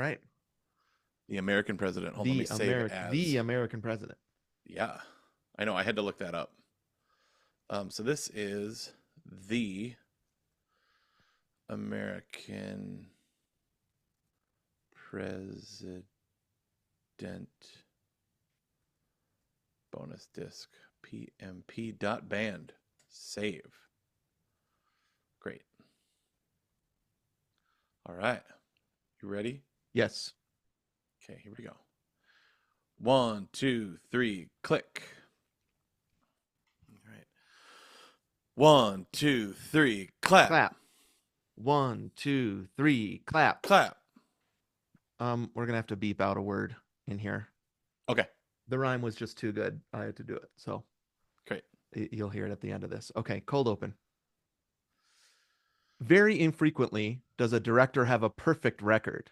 right. The American president. Hold on, let me save The as. American president. Yeah, I know. I had to look that up. So this is the American president bonus disc pmp.band. Save. Great. All right. You ready? Yes. Okay, here we go. 1, 2, 3, click. All right. 1, 2, 3, clap. Clap. 1, 2, 3, clap. Clap. We're gonna have to beep out a word in here. Okay, The rhyme was just too good. I had to do it. So great. you'll hear it at the end of this. Okay, cold open. Very infrequently does a director have a perfect record.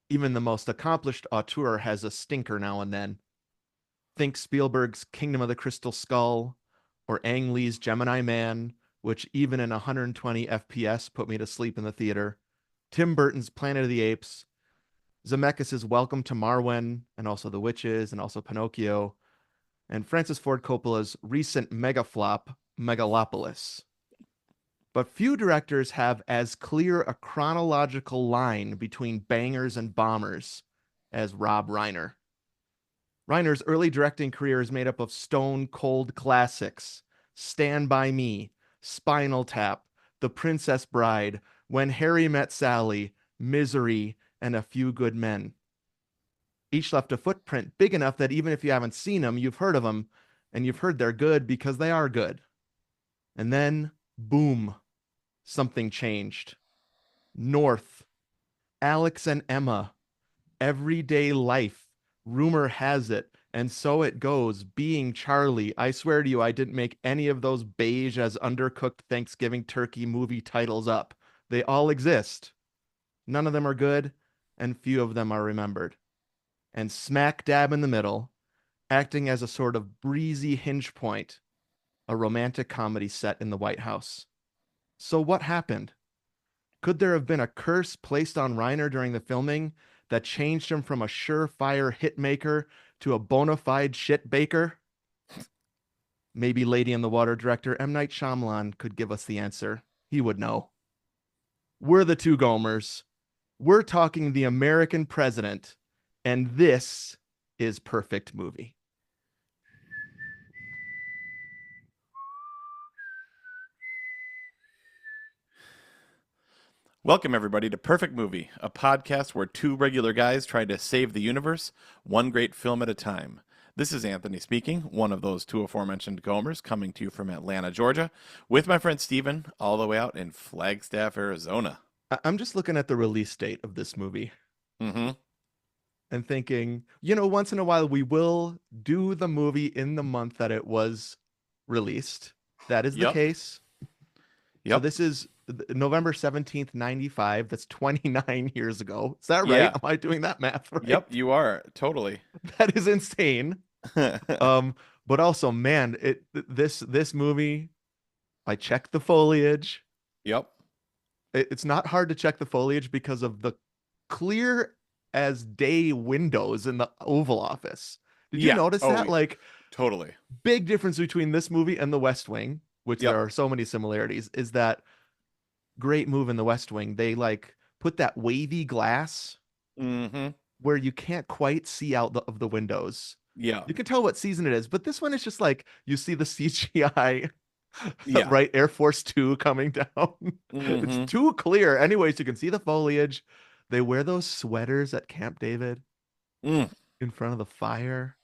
Even the most accomplished auteur has a stinker now and then. Think Spielberg's Kingdom of the Crystal Skull or Ang Lee's Gemini Man, which even in 120 FPS put me to sleep in the theater. Tim Burton's Planet of the Apes, Zemeckis' Welcome to Marwen, and also The Witches, and also Pinocchio, and Francis Ford Coppola's recent mega flop, Megalopolis. But few directors have as clear a chronological line between bangers and bombers as Rob Reiner. Reiner's early directing career is made up of stone cold classics: Stand By Me, Spinal Tap, The Princess Bride, When Harry Met Sally, Misery, and A Few Good Men. Each left a footprint big enough that even if you haven't seen them, you've heard of them, and you've heard they're good because they are good. And then, boom, something changed. North, Alex and Emma, Everyday Life, Rumor Has It, and So It Goes, Being Charlie. I swear to you, I didn't make any of those beige as undercooked Thanksgiving turkey movie titles up. They all exist. None of them are good, and few of them are remembered. And smack dab in the middle, acting as a sort of breezy hinge point, a romantic comedy set in the White House. So what happened? Could there have been a curse placed on Reiner during the filming that changed him from a surefire hit maker to a bona fide shit baker? Maybe Lady in the Water director M. Night Shyamalan could give us the answer. He would know. We're the two Gomers. We're talking the American president, and this is Perfect Movie. Welcome, everybody, to Perfect Movie, a podcast where two regular guys try to save the universe, one great film at a time. This is Anthony speaking, one of those two aforementioned Gomers, coming to you from Atlanta, Georgia, with my friend Steven, all the way out in Flagstaff, Arizona. I'm just looking at the release date of this movie Mm-hmm. and thinking, once in a while we will do the movie in the month that it was released. That is the Yep. case. So Yep. this is November 17th, 95. That's 29 years ago. Is that right? Yeah. Am I doing that math right? Yep, you are. Totally. That is insane. But also, man, this movie, I checked the foliage. Yep. It's not hard to check the foliage because of the clear as day windows in the Oval Office. Did you Yeah. notice Oh, that? Like, totally. big difference between this movie and The West Wing, which Yep. there are so many similarities, is that great move in The West Wing. They like put that wavy glass Mm-hmm. where you can't quite see out of the windows. Yeah. You can tell what season it is, but this one is just like you see the CGI, Yeah. right? Air Force Two coming down. It's Mm-hmm. too clear. Anyways, you can see the foliage. They wear those sweaters at Camp David Mm. in front of the fire.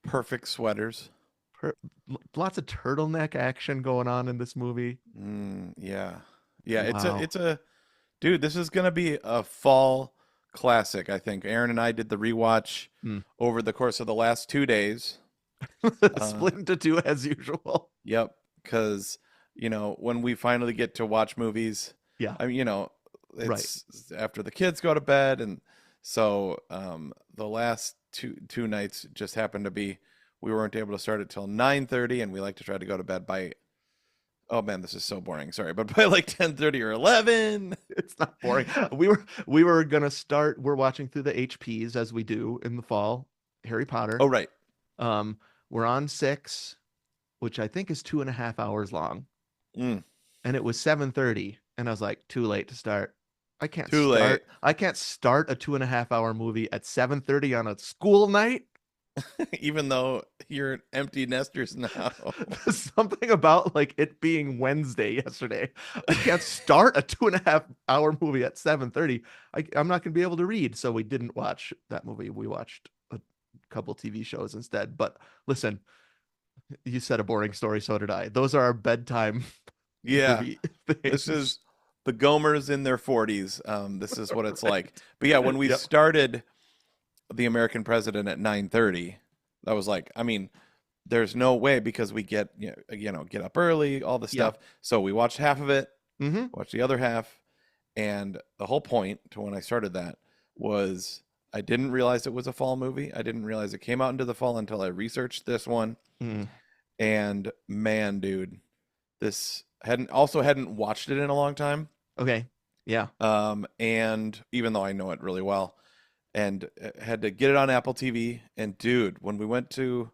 Perfect sweaters. Lots of turtleneck action going on in this movie. Yeah. Yeah, Wow. it's a dude, this is gonna be a fall classic, I think. Aaron and I did the rewatch Mm. over the course of the last 2 days. Split into two as usual. Yep, because when we finally get to watch movies, Yeah, I mean, right. it's after the kids go to bed, and so the last two nights just happened to be we weren't able to start it till 9:30, and we like to try to go to bed by Oh man, this is so boring. Sorry, but by like 10:30 or 11. It's not boring. We were gonna start. We're watching through the HPs as we do in the fall. Harry Oh Potter. right. Um, we're on 6, which I think is 2.5 hours long, Mm, and it was 7:30, and I was like, too late to start. I can't too late. start. I can't start a 2.5 hour movie at 7:30 on a school night. Even though you're empty nesters now. There's something about like it being Wednesday yesterday. I can't start a 2.5 hour movie at 7:30. I'm not gonna be able to read. So we didn't watch that movie. We watched a couple TV shows instead. But listen, you said a boring story, so did I. Those are our bedtime Yeah, movie this things. is the Gomers in their 40s. This is what it's Right. like. But yeah, when we Yep. started The American President at 9:30, that was like, I mean, there's no way because we get get up early, all the Yeah. stuff. So we watched half of it, Mm-hmm. watched the other half, and the whole point to when I started that was I didn't realize it was a fall movie. I didn't realize it came out into the fall until I researched this one. Mm. And man, dude, this hadn't watched it in a long time. Okay. Yeah. And even though I know it really well, and had to get it on Apple TV. And dude, when we went to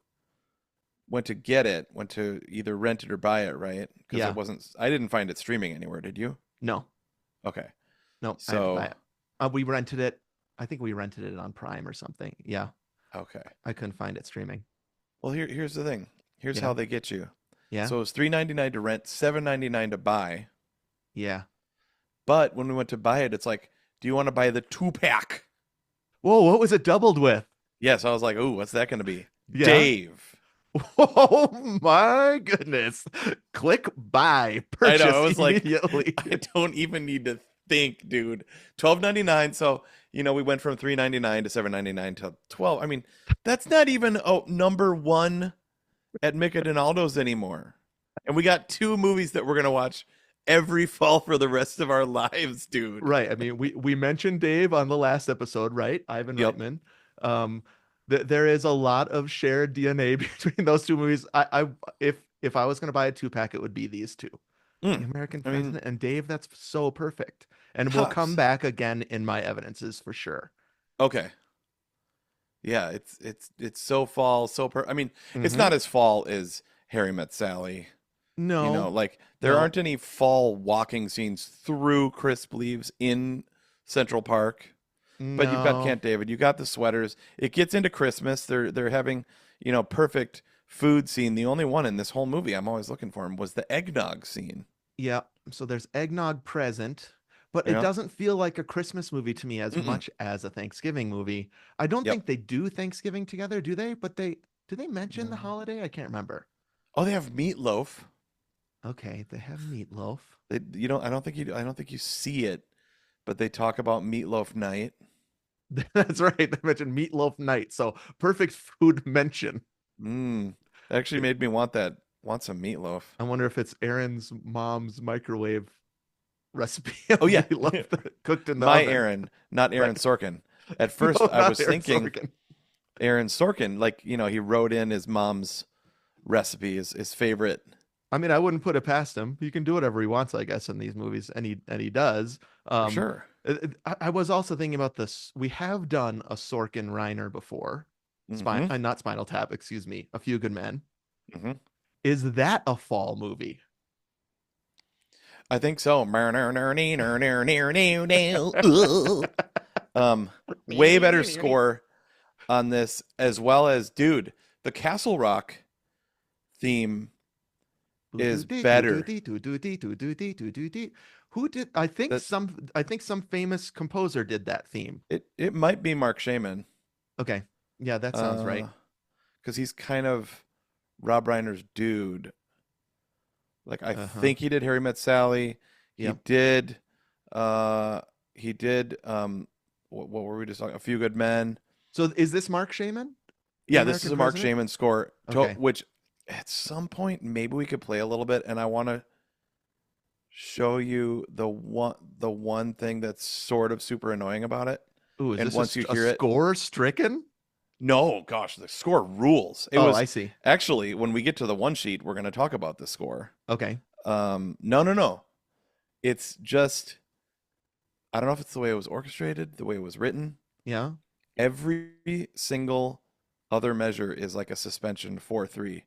either rent it or buy it, right? Because Yeah. I didn't find it streaming anywhere. Did you? No. Okay. No. So, We rented it. I think we rented it on Prime or something. Yeah. okay. I couldn't find it streaming. Well, here's the thing. Here's Yeah. how they get you. Yeah. So it was $3.99 to rent, $7.99 to buy. Yeah. But when we went to buy it, it's like, do you want to buy the 2-pack? Whoa, what was it doubled with? Yes, I was like, ooh, what's that going to be? Yeah. Dave. Oh my goodness. Click buy. Purchase I know. It was like, immediately. I don't even need to think, dude. $12.99. So, we went from $3.99 to $7.99 to $12. I mean, that's not even number one at Mica Donaldo's anymore. And we got 2 movies that we're going to watch every fall for the rest of our lives, dude. Right. I mean, we mentioned Dave on the last episode, right? Ivan Yep. Reitman. There is a lot of shared DNA between those 2 movies. If I was going to buy a 2-pack, it would be these 2. The American I mean, President and Dave. That's so perfect. And we'll come Huss. back again in my evidences for sure. Okay. Yeah, it's so fall, I mean, it's Mhm. not as fall as Harry Met Sally. No. Like there No. aren't any fall walking scenes through crisp leaves in Central Park. But you've got No. Camp David, you got the sweaters. It gets into Christmas. They're having, perfect food scene. The only one in this whole movie I'm always looking for him was the eggnog scene. Yeah. So there's eggnog present, but it Yeah. doesn't feel like a Christmas movie to me as Mm-mm. much as a Thanksgiving movie. I don't Yep. think they do Thanksgiving together, do they? But do they mention the No. holiday? I can't remember. Oh, they have meatloaf. Okay, they have meatloaf. I don't think you see it, but they talk about meatloaf night. That's right. They mentioned meatloaf night. So perfect food mention. That actually made me want some meatloaf. I wonder if it's Aaron's mom's microwave recipe of Oh, yeah. meatloaf that cooked in the My oven. Aaron, not Aaron Right. Sorkin. At first, No, I not was Aaron thinking Sorkin. Aaron Sorkin, like, he wrote in his mom's recipe, his favorite. I mean, I wouldn't put it past him. He can do whatever he wants, I guess, in these movies, and he does. For sure. I was also thinking about this. We have done a Sorkin Reiner before. Mhm. Not Spinal Tap, excuse me. A Few Good Men. Mhm. Is that a fall movie? I think so. Way better score on this, as well as, dude, the Castle Rock theme is better. Who did? I think That- some famous composer did that theme. It might be Mark Shaman. Okay, yeah, that sounds right. Because he's kind of Rob Reiner's dude. Like I Uh-huh. think he did Harry Met Sally. Yep. He did what were we just talking? A Few Good Men. So is this Mark Shaman? Yeah, this is American a Mark President? Shaman score, Okay. which at some point maybe we could play a little bit, and I want to show you the one thing that's sort of super annoying about it. Ooh, is And this once you a hear it- score stricken? No, gosh, the score rules. It Oh, was I see. actually when we get to the one sheet, we're going to talk about the score. Okay. No, no, no. It's just I don't know if it's the way it was orchestrated, the way it was written. Yeah. Every single other measure is like a suspension 4/3.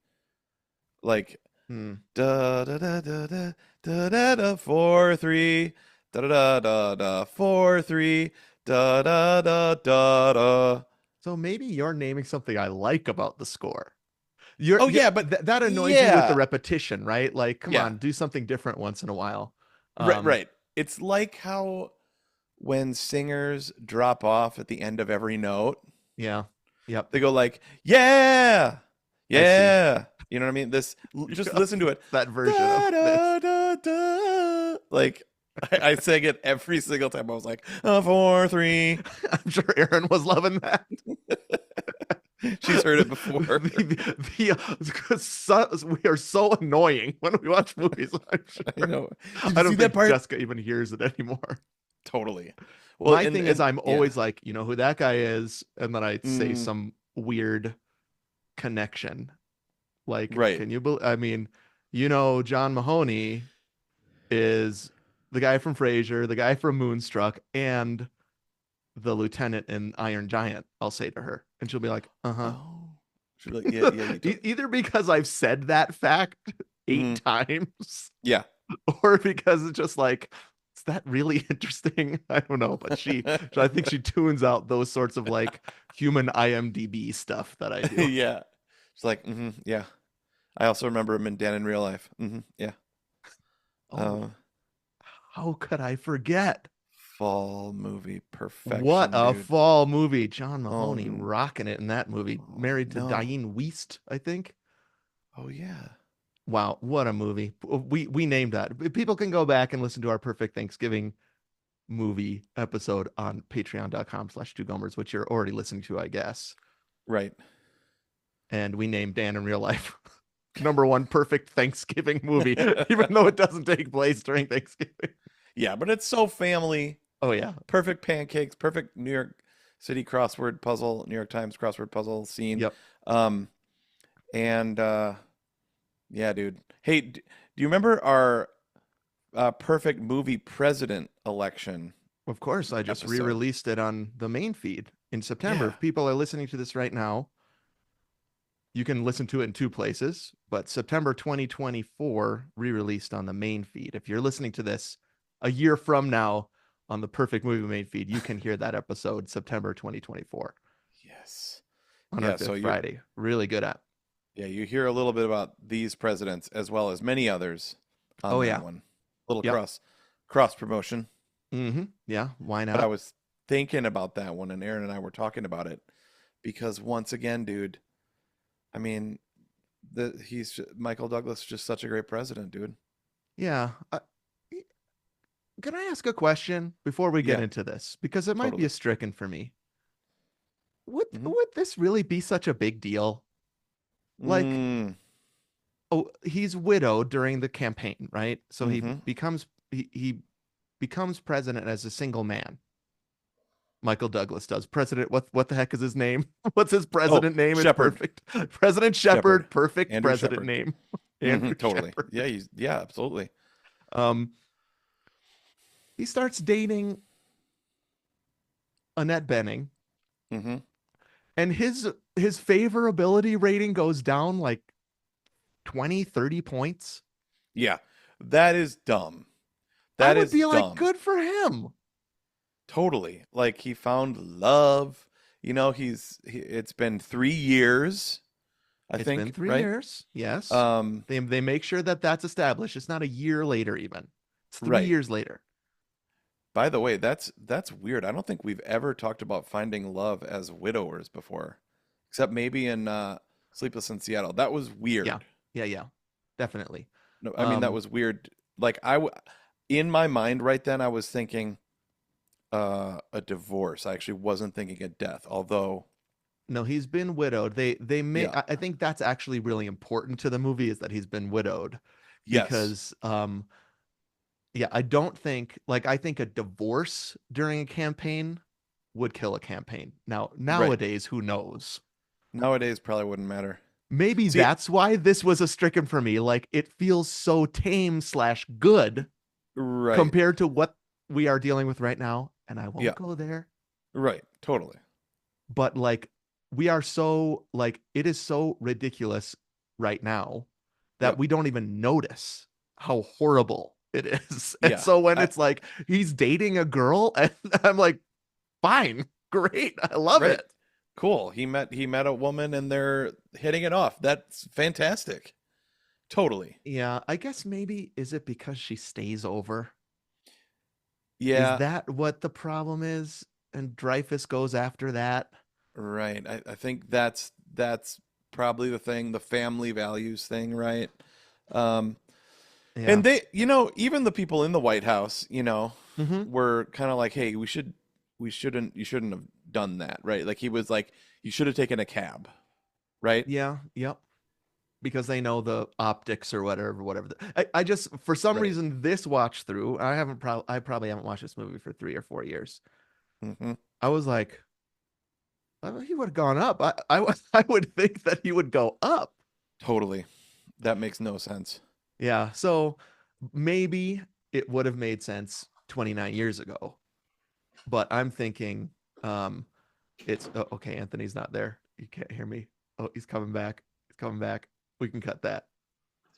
Like Hmm. da da da da da da da da 4/3 da da da da da 4/3 da da da da da. So maybe you're naming something I like about the score. Oh yeah, but That annoys you with the yeah, repetition, right? Like, come yeah, on, do something different once in a while. right, Um, right. It's like how when singers drop off at the end of every note, yeah. Yep. they go like, "Yeah, I see. yeah." You know what I mean? Just Yep. listen to it. That version of Da, this. da, da, da. Like I sang it every single time. I was like, 4/3. I'm sure Aaron was loving that. She's heard it before. We are so annoying when we watch movies. I'm I sure. know. Did I you don't see that think part? Jessica even hears it anymore. Totally. Well, My thing is, I'm yeah. always like, you know who that guy is, and then I say Mm, some weird connection. Like, right. can you believe? I mean, John Mahoney is the guy from Frasier, the guy from Moonstruck, and the lieutenant in Iron Giant. I'll say to her, and she'll be like, "Uh huh." Oh. She's like, yeah, yeah, you told. Either because I've said that fact eight Mhm. times, Yeah. or because it's just like, is that really interesting? I don't know, but I think she tunes out those sorts of like human IMDb stuff that I do. Yeah. She's like, yeah. I also remember him in Dan in Real Life. Yeah. Oh, Uh, how could I forget? fall movie What perfection, a dude. fall movie. John Oh, Mahoney rocking it in that movie. Married to no. Diane Wiest, I think. Oh yeah. Wow, what a movie. We named that. People can go back and listen to our Perfect Thanksgiving movie episode on patreon.com/2gomers, which you're already listening to, I guess. Right. And we named Dan in Real Life number one perfect Thanksgiving movie, even though it doesn't take place during Thanksgiving. Yeah, but it's so family. Oh yeah. Perfect pancakes, perfect New York City crossword puzzle, New York Times crossword puzzle scene. Yep. Um, and yeah, dude. Hey, do you remember our perfect movie president election Of course, I just episode? re-released it on the main feed in September. Yeah, If people are listening to this right now, you can listen to it in two places, but September 2024 re-released on the main feed. If you're listening to this a year from now on the Perfect Movie main feed, you can hear that episode September 2024 yes. on our Yeah, so fifth Friday. Really good app. you hear a little bit about these presidents as well as many others on Oh that yeah. one. Little Yep. cross promotion. Yeah. Why But I not? was thinking about that one and Aaron and I were talking about it because once again, dude, I mean, Michael Douglas is just such a great president, dude. Yeah. Can I ask a question before we get Yeah, into this? Because it might be a totally. stricken for me. Would hmm would this really be such a big deal? Like, Mm, oh, he's widowed during the campaign, right? So hmm he becomes president as a single man. Michael Douglas does. President, what the heck is his name? What's his Oh, president name? It's Shepard. perfect. President Shepard. Shepard, perfect Andrew president Shepard. name. Andrew Totally. Shepard. Yeah, yeah, absolutely. Um, he starts dating Annette Bening, hmm and his favorability rating goes down like 20, 30 points. Yeah, that is dumb. I That would is be like, dumb. good for him. Totally. Like he found love. It's been 3 years, I It's been think, three right? years. Yes. Um, They make sure that that's established. It's not a year later, even. It's three right. years later. By the way, that's weird. I don't think we've ever talked about finding love as widowers before, except maybe in Sleepless in Seattle. That was Yeah. weird. Yeah. Definitely. No, I mean that Um, was weird. Like in my mind right then, I was thinking a divorce. I actually wasn't thinking a death, although no, he's been widowed. They may yeah, I think that's actually really important to the movie is that he's been widowed yes, because yeah, I don't think like I think a divorce during a campaign would kill a campaign. Now right. nowadays, who knows? Nowadays probably wouldn't matter. maybe See, that's why this was a stricken for me. Like it feels so tame slash good right. compared to what we are dealing with right now. And I Yeah, won't go there, right. Totally. but like we are so like it is so ridiculous right now that Yep. we don't even notice how horrible it is. And Yeah. so when I it's like he's dating a girl, and I'm like, fine, great, I love right. it. Cool. He met a woman and they're hitting it off. That's fantastic. Totally. Yeah, I guess maybe is it because she stays over? Is Yeah, that what the problem is? And Dreyfus goes after that. right. I think that's probably the thing, the family values thing, right? Um, Yeah. and even the people in the White House, Hmm. were kind of like, hey, you shouldn't have done that, right? Like he was like, you should have taken a cab, right? Yeah. Yep. Because they know the optics or whatever. I just for some Right. reason this watch through, I probably haven't watched this movie for 3 or 4 years. Hmm. I was like, he would have gone up. I would think that he would go up. Totally. That makes no sense. Yeah. So maybe it would have made sense 29 years ago. But I'm thinking, um, it's okay. Anthony's not there. You can't hear me. Oh, he's coming back. He's coming back. We can cut that.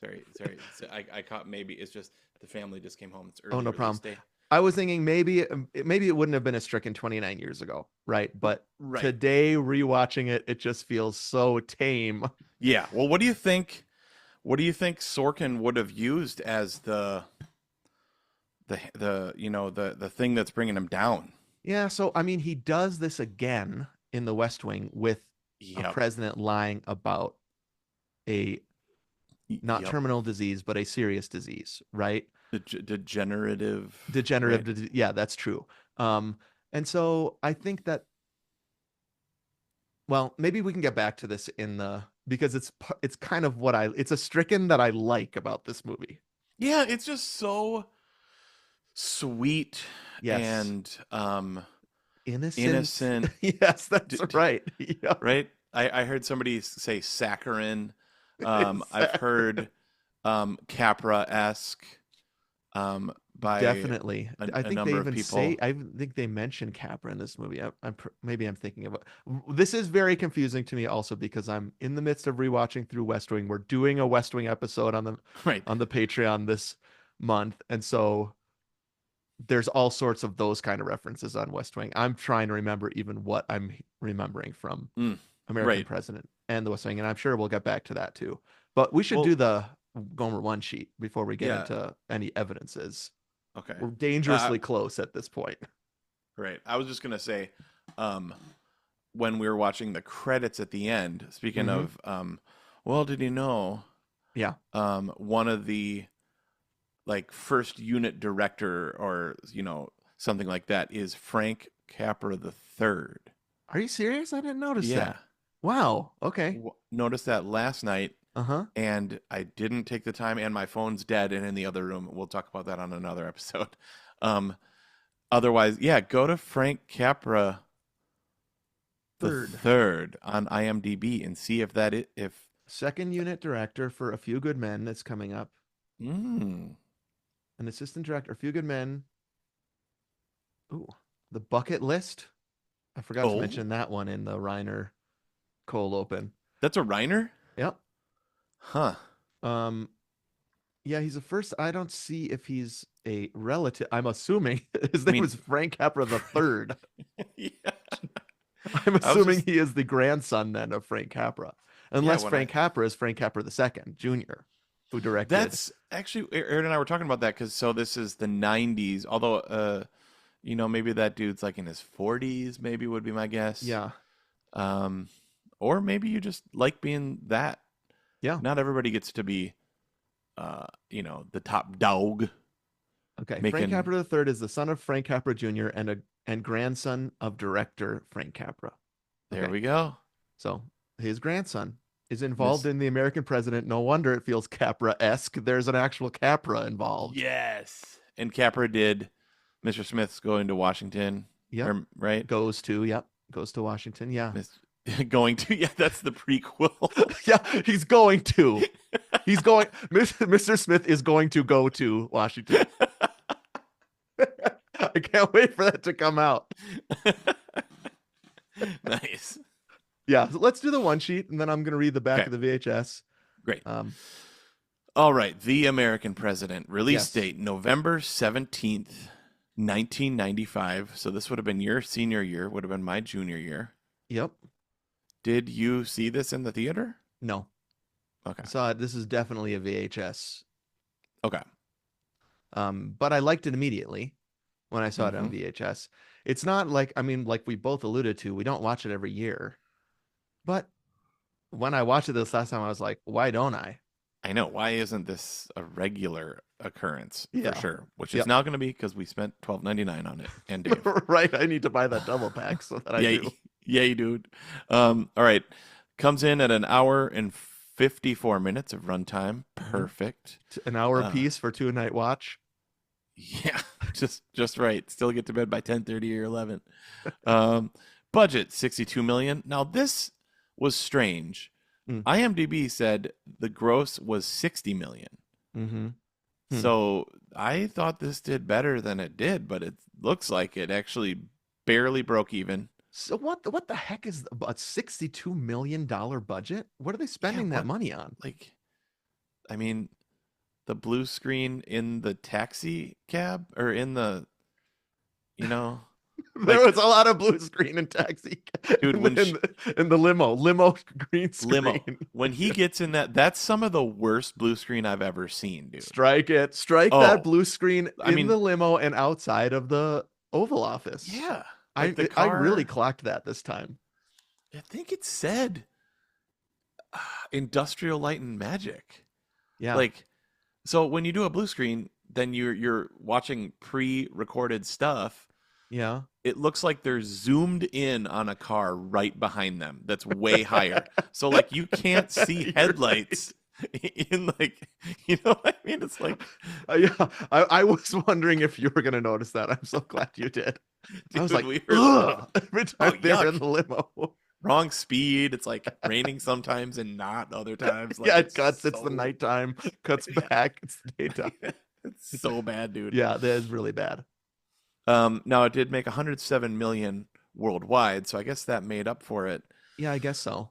Sorry, sorry. So I caught maybe it's just the family just came home. It's Oh, early no release problem. day. I was thinking maybe it wouldn't have been a stricken 29 years ago, right? But Right. today, rewatching it, it just feels so tame. Yeah. Well, what do you think? What do you think Sorkin would have used as the thing that's bringing him down? Yeah. So I mean, he does this again in The West Wing with a Yep. president lying about a not Yep. terminal disease, but a serious disease, right? Degenerative. Degenerative Right. disease. Yeah, that's true. Um, and so I think that, well, maybe we can get back to this in the because it's kind of it's a stricken that I like about this movie. Yeah. It's just so sweet Yes. and Innocent. innocent. Yes, D- that's d- right. Yeah. right. I heard somebody say saccharine. I've Exactly. heard Capra-esque by Definitely. a, I a think they number of even say, people. I think they mention Capra in this movie. Maybe I'm thinking of it. This is very confusing to me also because I'm in the midst of rewatching through West Wing. We're doing a West Wing episode Right. on the Patreon this month. And so there's all sorts of those kind of references on West Wing. I'm trying to remember even what I'm remembering from Mm, American right. President and the West Wing, and I'm sure we'll get back to that too. But we should do Well, the Gomer one sheet before we get yeah. into any evidences. Okay. We're Uh, dangerously close at this point. right. I was just gonna say, um, when we were watching the credits at the end, speaking Hmm. of, well, did you know, Yeah. one of the like first unit director or something like that is Frank Capra the third. Are you serious? I didn't notice Yeah. that. Wow. Okay. Noticed that last night, Uh huh. and I didn't take the time, and my phone's dead and in the other room. We'll talk about that on another episode. Um, Otherwise, yeah, go to Frank Capra the Third. third on IMDb and see if that if Second unit director for A Few Good Men that's coming up. mm, An assistant director, A Few Good Men. Ooh, The Bucket List. I forgot to oh, mention that one in the Reiner cold open. that's a Reiner, Yep. huh? Um, yeah, he's a first. I don't see if he's a relative. I'm assuming his I name mean, is Frank Capra the third. yeah, I'm I was assuming just he is the grandson then of Frank Capra, yeah unless when I Frank Capra is Frank Capra the second, Jr., who directed. that's actually Aaron and I were talking about that because so this is the '90s, although maybe that dude's like in his 40s, maybe would be my guess. Yeah, Um, or maybe you just like being that. yeah. Not everybody gets to be, the top dog Okay, Frank making. Capra the third is the son of Frank Capra Jr. and grandson of director Frank Capra. There Okay, we go. so his grandson is involved Miss. in the American president. No wonder it feels Capra-esque. There's an actual Capra involved. Yes. And Capra did Mr. Smith's going to Washington, Yep. or right? Goes to Washington. Yeah. Miss, Going to, yeah, that's the prequel. Yeah, he's going to. He's going. Mr. Smith is going to go to Washington. I can't wait for that to come out. Nice. Yeah, so let's do the one sheet, and then I'm gonna read the back Okay, of the VHS. great. Um, All right, The American President, release Yes. date November 17th, 1995. So this would have been your senior year, would have been my junior year. yep. Did you see this in the theater? No. Okay. So this is definitely a VHS. Okay. But I liked it immediately when I saw it on Mhm. VHS. It's not like, I mean, like we both alluded to, we don't watch it every year. But when I watched it this last time, I was like, why don't I? I know. Why isn't this a regular occurrence Yeah. for sure? Which Yep. is now going to be because we spent $12.99 on it. And Dave. Right. I need to buy that double pack so that I Yay, do. yay, dude. All right. Comes in at an hour and 54 minutes of runtime. Perfect. An hour Uh, apiece for 2 night watch. Yeah, just right. Still get to bed by 10:30 or 11. Budget 62 million. Now this was strange. Mm. IMDb said the gross was 60 million. Mm-hmm. So I thought this did better than it did, but it looks like it actually barely broke even. So what the heck is a $62 million budget? What are they spending that what- money on? Like, I mean, the blue screen in the taxi cab or in the, you know, There was a lot of blue screen in Taxi. Dude, in, when the limo green screen. limo. When he gets in that's some of the worst blue screen I've ever seen, dude. Strike it. Strike Oh, that blue screen I in mean- the limo and outside of the Oval Office. Yeah. I Like the I really car- clocked that this time. I think it said Industrial Light and Magic. Yeah. Like, so when you do a blue screen, then you're watching pre-recorded stuff. yeah. It looks like they're zoomed in on a car right behind them that's way higher. So like you can't see You're headlights in like, you know what I mean? It's like, Yeah. I was wondering if you were gonna notice that. I'm so glad you did. I was dude, like, we were ugh, every time they're yuck. in the limo. wrong speed. It's like raining sometimes and not other times. Like, Yeah, it cuts. It's the so- nighttime. Cuts back. It's the daytime. It's so bad, dude. Yeah, that is really bad. Now it did make 107 million worldwide, so I guess that made up for it. Yeah, I guess so.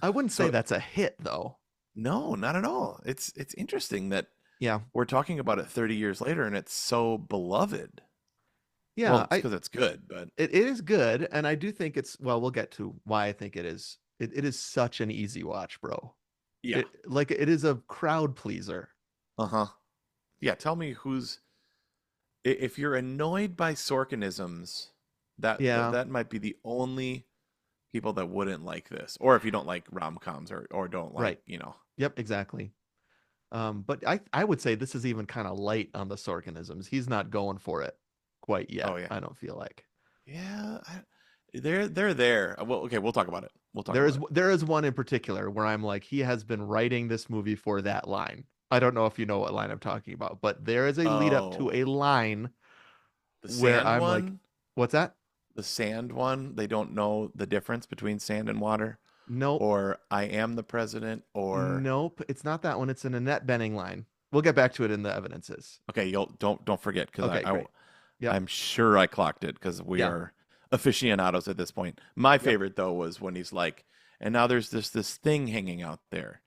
I wouldn't say So- that's a hit though. No, not at all. It's interesting that Yeah. we're talking about it 30 years later and it's so beloved. Yeah, well, because it's good, but it is good, and I do think it's well. We'll get to why I think it is. It is such an easy watch, bro. yeah, It is a crowd pleaser. uh-huh. Yeah, tell me if you're annoyed by Sorkinisms, Yeah. that might be the only people that wouldn't like this, or if you don't like rom-coms or don't like, Right. you know. Yep, exactly. But I would say this is even kind of light on the Sorkinisms. He's not going for it quite yet. Oh, yeah. I don't feel like Yeah, they're there. Well, okay, we'll talk about it. there is one in particular where I'm like, he has been writing this movie for that line. I don't know if you know what line I'm talking about, but there is a lead up to Oh. a line. the where sand I'm like- one, What's that? the sand one, they don't know the difference between sand and water, Nope. or I am the president, or Nope. It's not that one. It's an Annette Bening line. We'll get back to it in the evidences. okay, don't forget because Okay, great. Yep. I'm sure I clocked it because we Yeah. are aficionados at this point. My favorite though was when he's like, and now there's this thing hanging out there,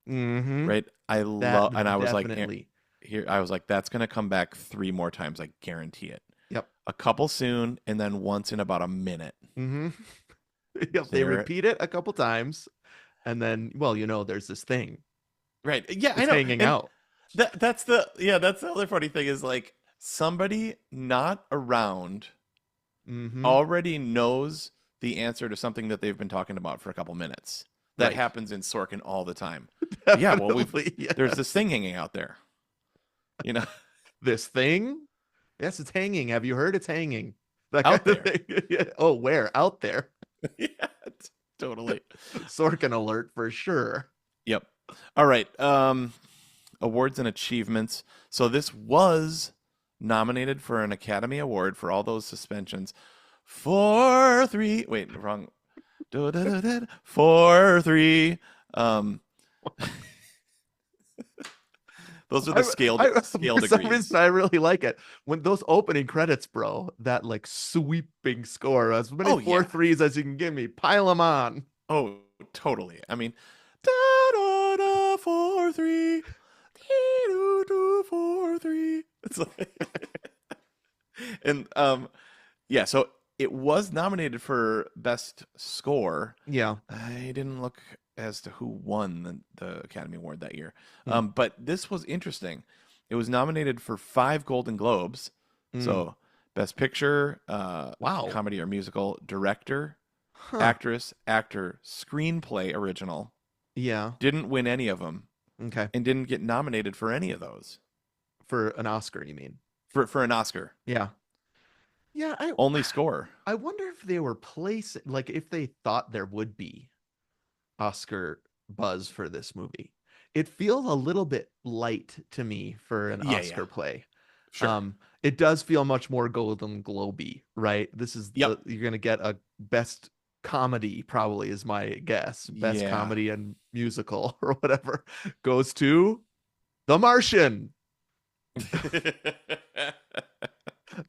Mm-hmm. right? I love, and I was like, definitely. here, I was like, that's gonna come back 3 more times, I guarantee it. Yep. A couple soon, and then once in about a minute. Mm-hmm. Yep. They There- repeat it a couple times, and then, well, there's this thing. Right? Yeah, I It's know. hanging And out. that's the other funny thing is like somebody not around Mm-hmm. already knows the answer to something that they've been talking about for a couple minutes. That Right. happens in Sorkin all the time. Yeah, well, Definitely, yeah. There's this thing hanging out there. You know, This thing. Yes, it's hanging. Have you heard? It's hanging. That Out kind of thing. Yeah. Oh, where? Out there. yeah, totally. Sorkin alert for sure. Yep. All right. Awards and achievements. So this was nominated for an Academy Award for all those suspensions for 3. Wait, wrong. 4-3. Um, those are the scale For some reason, degrees. I really like it when those opening credits, bro. That like sweeping score, as many Oh four yeah. threes as you can give me, pile them on. Oh, totally. I mean, da da da 4-3, 4-3. It's like, and yeah. So it was nominated for best score. Yeah. I didn't look as to who won the Academy Award that year. Hmm. But this was interesting. It was nominated for 5 Golden Globes. Mm. So, Best Picture, Wow. Comedy or Musical, Director, Huh. Actress, Actor, Screenplay Original. Yeah. Didn't win any of them Okay. and didn't get nominated for any of those For an Oscar, you mean? for an Oscar. Yeah. Yeah. Only score. I wonder if they were placing, like, if they thought there would be Oscar buzz for this movie. It feels a little bit light to me for an Yeah, yeah. Oscar play. Sure. It does feel much more Golden Globe-y, right? This is Yep. you're gonna get a best comedy, probably is my guess. Best Yeah. comedy and musical or whatever goes to The Martian.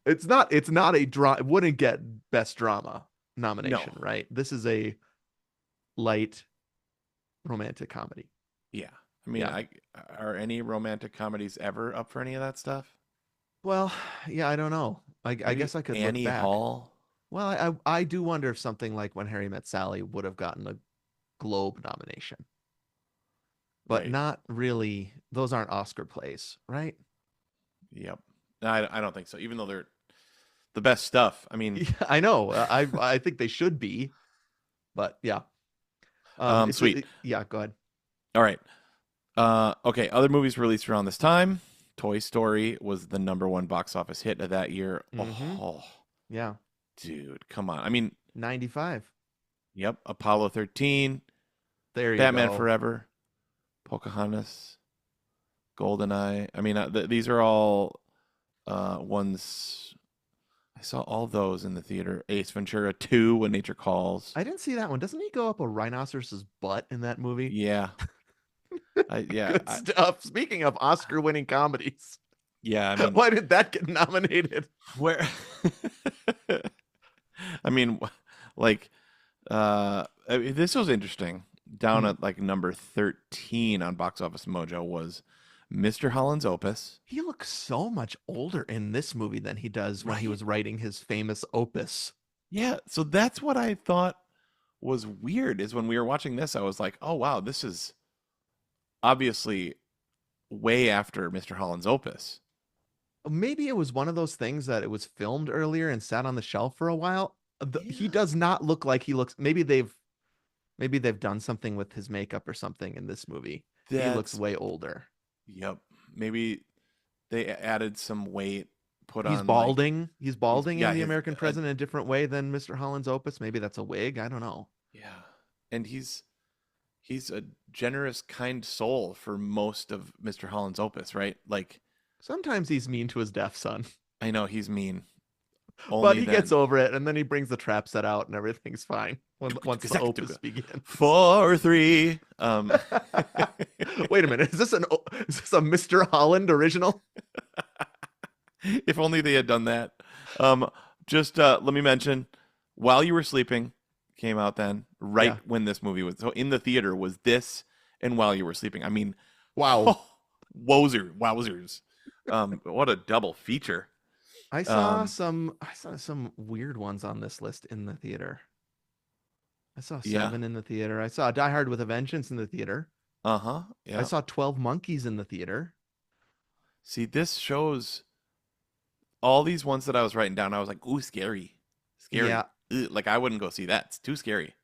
It's not a drama. It wouldn't get best drama No. nomination, right? This is a light romantic comedy. Yeah. I mean, Yeah. are any romantic comedies ever up for any of that stuff? Well, yeah, I don't know. I Maybe guess I could look Annie back. Hall. Well, I do wonder if something like When Harry Met Sally would have gotten a Globe nomination, but Right. not really. Those aren't Oscar plays, right? Yep. No, I don't think so. Even though they're the best stuff. I mean, Yeah, I know. I think they should be, but yeah. sweet. Yeah. Go ahead. All right. Okay. Other movies released around this time. Toy Story was the #1 box office hit of that year. Mhm. Oh, Yeah. dude, come on. I mean, 95. yep. Apollo 13, There you Batman go. Forever, Pocahontas, Goldeneye. I mean, these are all ones. I saw all those in the theater. Ace Ventura 2, When Nature Calls. I didn't see that one. Doesn't he go up a rhinoceros's butt in that movie? Yeah. Good stuff. Speaking of Oscar-winning comedies, Yeah. I mean, why did that get nominated? where? I mean, like, this was interesting. Down Hmm. at like number 13 on Box Office Mojo was Mr. Holland's Opus. He looks so much older in this movie than he does when he Right. was writing his famous opus. Yeah, so that's what I thought was weird is when we were watching this, I was like, oh wow, this is obviously way after Mr. Holland's Opus. Maybe it was one of those things that it was filmed earlier and sat on the shelf for a while. He Yeah. does not look like he looks. Maybe they've done something with his makeup or something in this movie. He looks That's, way older. yep. Maybe they added some weight, put He's on like balding. He's balding yeah, in The his American President in a different way than Mr. Holland's opus. Maybe that's a wig. I don't know. yeah. And he's a generous, kind soul for most of Mr. Holland's Opus, right? Like Sometimes he's mean to his deaf son, I know he's mean. but Only he then. gets over it, and then he brings the trap set out, and everything's fine once the opus begins. 4-3. Wait a minute, is this a Mr. Holland original? If only they had done that. Just let me mention, While You Were Sleeping came out then, right Yeah. when this movie was. So in the theater was this and While You Were Sleeping. I mean, Wow. wowzers. What a double feature. I saw some weird ones on this list in the theater. I saw Yeah. 7 in the theater. I saw Die Hard with a Vengeance in the theater. Uh-huh. I Yeah. saw 12 Monkeys in the theater. See, this shows all these ones that I was writing down. I was like, ooh, scary. Scary. Yeah. Ugh, like I wouldn't go see that. It's too scary.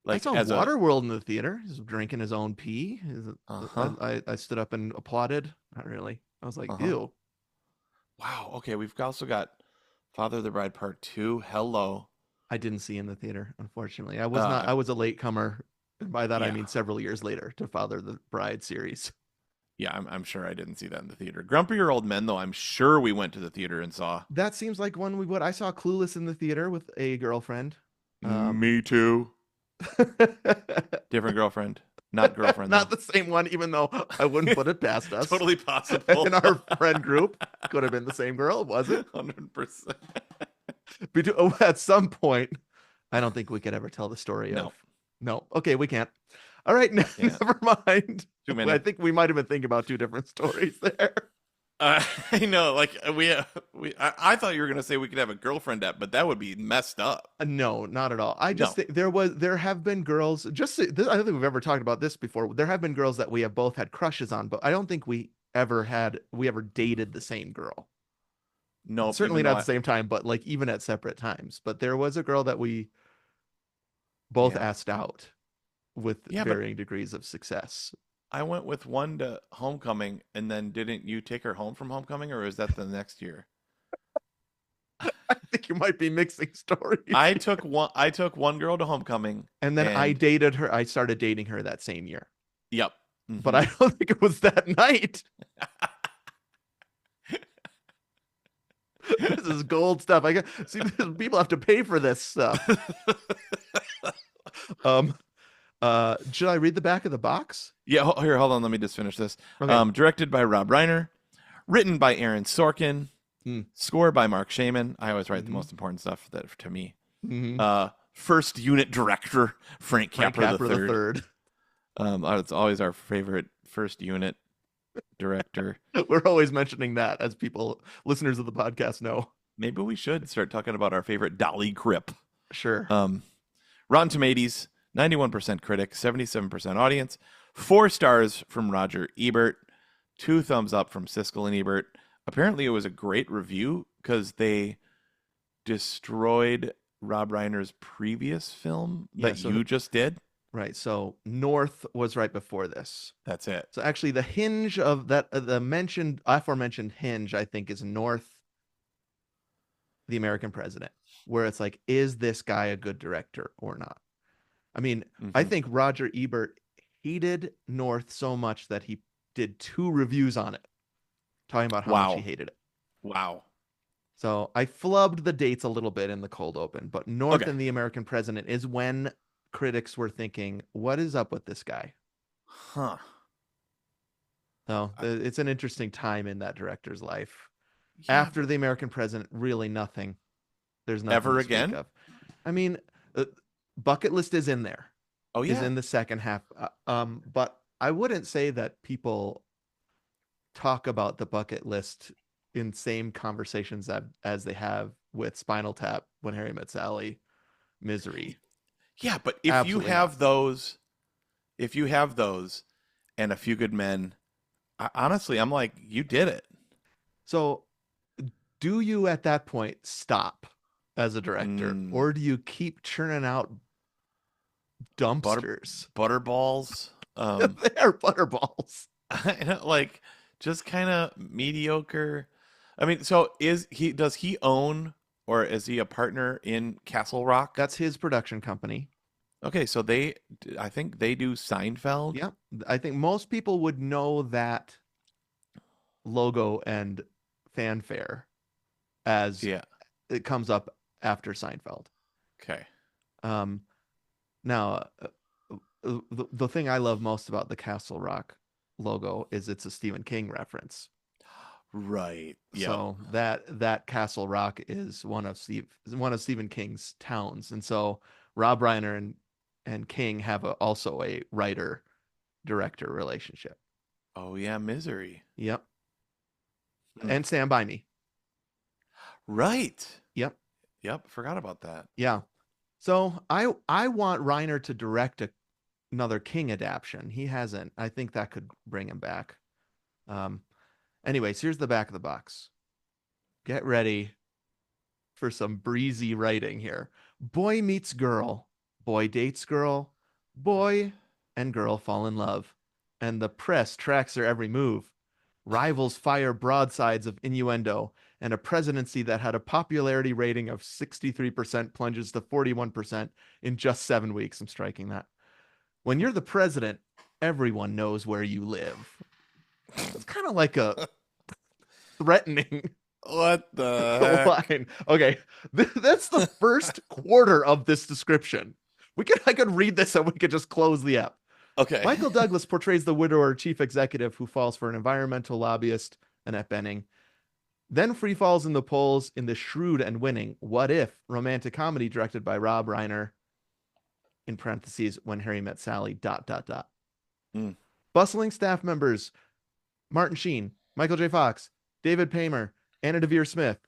I Like saw as a Waterworld in the theater. He's drinking his own pee. uh-huh. I stood up and applauded. Not really. I was like, Uh-huh. ew. Wow. Okay, we've also got Father of the Bride Part 2. Hello. I didn't see in the theater, unfortunately. I Uh, was a latecomer. And by that I yeah. mean several years later to Father of the Bride series. Yeah, I'm sure I didn't see that in the theater. Grumpier Old Men, though, I'm sure we went to the theater and saw. That seems like one we would. I saw Clueless in the theater with a girlfriend. Me too. Different girlfriend, not girlfriend Not though. the same one, even though I wouldn't put it past us. Totally possible. In our friend group, could have been the same girl, was it? 100%. At some point, I don't think we could ever tell the story No. of. No. Okay, we can't. All right, Yeah. never mind. Too many. I think we might have been thinking about two different stories there. I know, like I thought you were gonna say we could have a girlfriend app, but that would be messed up. No, not at all. I just No. think there have been girls. I don't think we've ever talked about this before. There have been girls that we have both had crushes on, but I don't think we ever dated the same girl. No, Certainly not at the same time, but like even at separate times. But there was a girl that we both asked out with varying degrees of success. I went with one to homecoming, and then didn't you take her home from homecoming, or is that the next year? I think you might be mixing stories. I took one girl to homecoming, and then I dated her. I started dating her that same year. Yep. But I don't think it was that night. This is gold stuff. I got see people have to pay for this stuff. Should I read the back of the box? Yeah, here, hold on. Let me just finish this. Okay. Directed by Rob Reiner, written by Aaron Sorkin, score by Mark Shaman. I always write the most important stuff to me. First unit director Frank Capra the third. It's always our favorite first unit director. We're always mentioning that, as listeners of the podcast know. Maybe we should start talking about our favorite Dolly Grip. Sure. Rotten Tomatoes, 91% critic, 77% audience, 4 stars from Roger Ebert, 2 thumbs up from Siskel and Ebert. Apparently, it was a great review because they destroyed Rob Reiner's previous film that you just did. Right. So North was right before this. That's it. So actually, the hinge of that, the aforementioned hinge, I think, is North, the American President, where it's like, is this guy a good director or not? I mean, I think Roger Ebert hated North so much that he did 2 reviews on it, talking about how much he hated it. Wow. So I flubbed the dates a little bit in the cold open, but North and the American President is when critics were thinking, what is up with this guy? Huh. So it's an interesting time in that director's life. Yeah. After the American President, really nothing. There's nothing ever to speak again of. I mean, Bucket List is in there. Oh yeah, is in the second half. But I wouldn't say that people talk about the Bucket List in same conversations as they have with Spinal Tap, When Harry Met Sally, Misery. Yeah, but if you have those, and A Few Good Men, honestly, I'm like, you did it. So, do you at that point stop as a director, or do you keep churning out dumpsters? Butterballs. They are butterballs. Like, just kind of mediocre. I mean, so does he own, or is he a partner in Castle Rock? That's his production company. Okay, so I think they do Seinfeld. Yeah, I think most people would know that logo and fanfare as it comes up after Seinfeld. Okay. Now, the thing I love most about the Castle Rock logo is it's a Stephen King reference. Right. Yeah. So that Castle Rock is one of Stephen King's towns, and so Rob Reiner and King have also a writer-director relationship. Oh yeah, Misery. Yep. And Stand By Me. Right. Yep. Forgot about that. Yeah. So I want Reiner to direct another King adaptation. He hasn't. I think that could bring him back. Anyways, here's the back of the box. Get ready for some breezy writing here. Boy meets girl. Boy dates girl. Boy and girl fall in love. And the press tracks their every move. Rivals fire broadsides of innuendo. And a presidency that had a popularity rating of 63% plunges to 41% in just 7 weeks. I'm striking that. When you're the president, everyone knows where you live. It's kind of like a threatening what the line. Okay, that's the first quarter of this description. I could read this and we could just close the app. Okay. Michael Douglas portrays the widower chief executive who falls for an environmental lobbyist, Annette Bening, then free falls in the polls in the shrewd and winning What If romantic comedy directed by Rob Reiner, in parentheses, When Harry Met Sally, ... Mm. Bustling staff members, Martin Sheen, Michael J. Fox, David Paymer, Anna Devere Smith.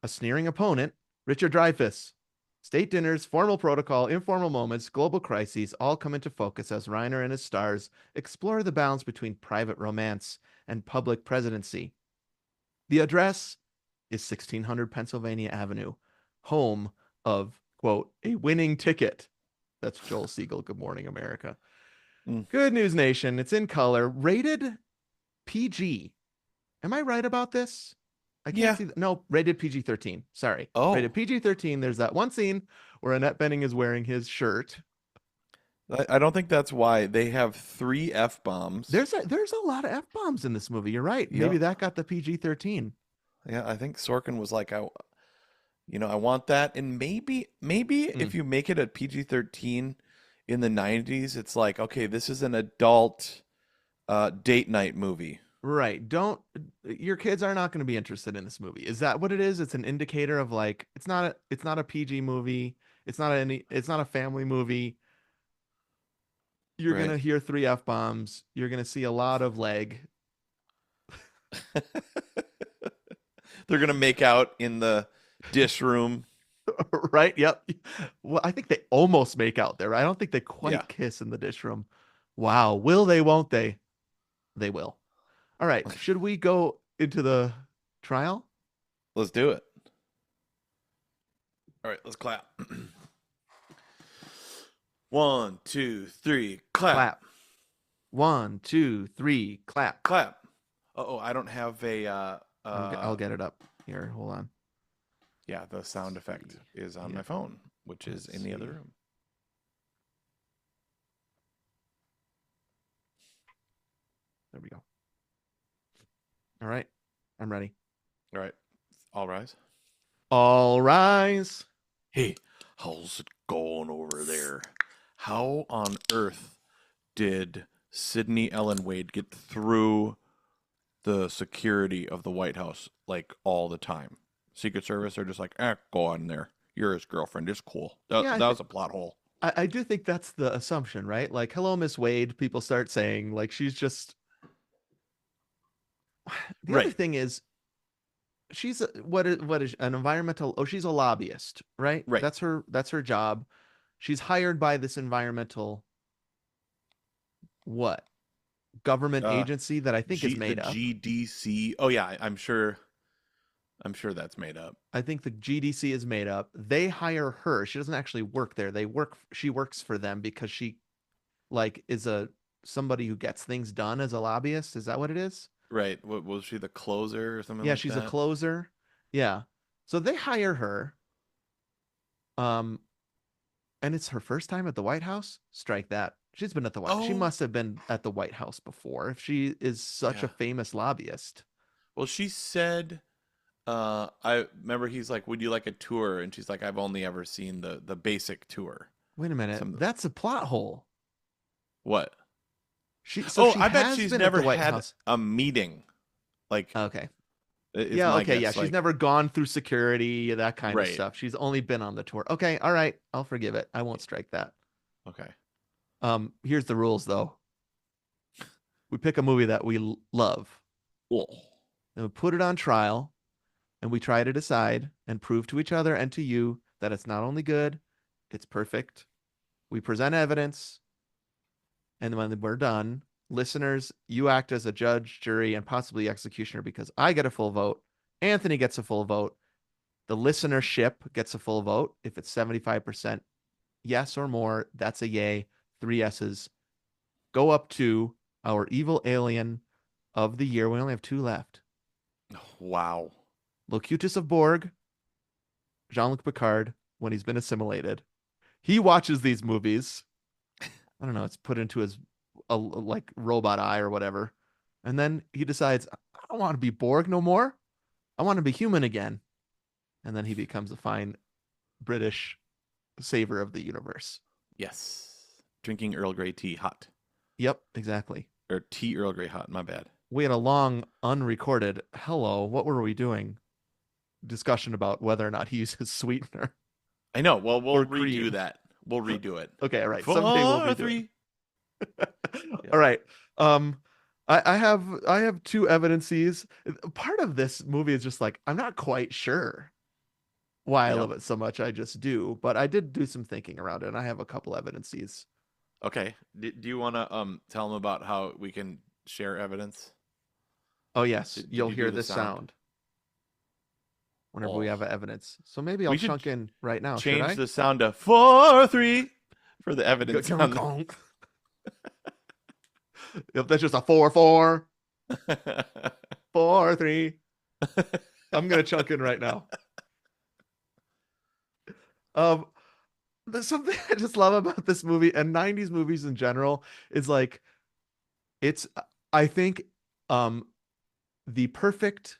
A sneering opponent, Richard Dreyfuss. State dinners, formal protocol, informal moments, global crises all come into focus as Reiner and his stars explore the balance between private romance and public presidency. The address is 1600 Pennsylvania Avenue, home of, quote, a winning ticket. That's Joel Siegel. Good Morning America. Mm. Good News Nation. It's in color, rated PG. Am I right about this? I can't see. No, rated PG-13. Sorry. Oh. Rated PG-13. There's that one scene where Annette Bening is wearing his shirt. I don't think that's why. They have 3 F-bombs. There's a lot of F-bombs in this movie. You're right. Yep. Maybe that got the PG-13. Yeah, I think Sorkin was like, I want that. And maybe if you make it a PG-13 in the 90s, it's like, okay, this is an adult date night movie. Right. Your kids are not going to be interested in this movie. Is that what it is? It's an indicator of like, it's not a PG movie. It's not a family movie. You're going to hear 3 F-bombs. You're going to see a lot of leg. They're going to make out in the dish room. Right? Yep. Well, I think they almost make out there. I don't think they quite kiss in the dish room. Wow. Will they, won't they? They will. All right. Should we go into the trial? Let's do it. All right, let's clap. 1, 2, 3, clap. Clap. 1, 2, 3, clap. Clap. Oh, I don't have a. I'll get it up here. Hold on. Yeah, the sound effect is on my phone, which is in the other room. There we go. All right. I'm ready. All right. All rise. All rise. Hey, how's it going over there? How on earth did Sydney Ellen Wade get through the security of the White House like all the time? Secret Service are just like, go on there. You're his girlfriend. It's cool. That was a plot hole. I do think that's the assumption, right? Like, hello, Miss Wade. People start saying, like, she's just. The other thing is, she's what is an environmental? Oh, she's a lobbyist, right? Right. That's her job. She's hired by this environmental government agency that I think is made up. GDC. Oh yeah, I'm sure that's made up. I think the GDC is made up. They hire her. She doesn't actually work there. She works for them because she like is somebody who gets things done as a lobbyist. Is that what it is? Right. What was she, the closer or something? Yeah, she's a closer. Yeah. So they hire her. And it's her first time at the White House. Strike that. She's been at the White House. She must have been at the White House before if she is such a famous lobbyist. Well, she said, I remember he's like, would you like a tour? And she's like, I've only ever seen the basic tour. Wait a minute. That's a plot hole. What? I bet she's never had a meeting. Like, okay. Guess, she's never gone through security, that kind of stuff. She's only been on the tour. Okay, all right. I'll forgive it. I won't strike that. Okay. Here's the rules, though. We pick a movie that we love. Cool. And we put it on trial, and we try to decide and prove to each other and to you that it's not only good, it's perfect. We present evidence, and when we're done, listeners, you act as a judge, jury, and possibly executioner because I get a full vote. Anthony gets a full vote. The listenership gets a full vote. If it's 75% yes or more, that's a yay. 3 yeses. Go up to our evil alien of the year. We only have 2 left. Wow. Locutus of Borg, Jean-Luc Picard, when he's been assimilated. He watches these movies. I don't know. It's put into his like robot eye or whatever. And then he decides, I don't want to be Borg no more. I want to be human again. And then he becomes a fine British savior of the universe. Yes. Drinking Earl Grey tea hot. Yep, exactly. Or tea Earl Grey hot. My bad. We had a long unrecorded hello, what were we doing? Discussion about whether or not he uses sweetener I know. Well, we'll or redo cream. that. We'll redo it. Okay, all right. Someday we'll be Four, doing. three. All Yep. right. Um, I have two evidences. Part of this movie is just like I'm not quite sure why I Yep. love it so much. I just do, but I did do some thinking around it, and I have a couple evidences. Okay. Do you want to tell them about how we can share evidence? Oh yes, Did you'll you do hear the this sound? sound whenever we Oh, have evidence. So maybe I'll we should chunk in right now. Should change I? the sound to 4, 3 for the evidence Gonk, on gonk. If that's just a 4-4, the. 4-3, I'm gonna chunk in right now. Um, there's something I just love about this movie and 90s movies in general is like it's I think um the perfect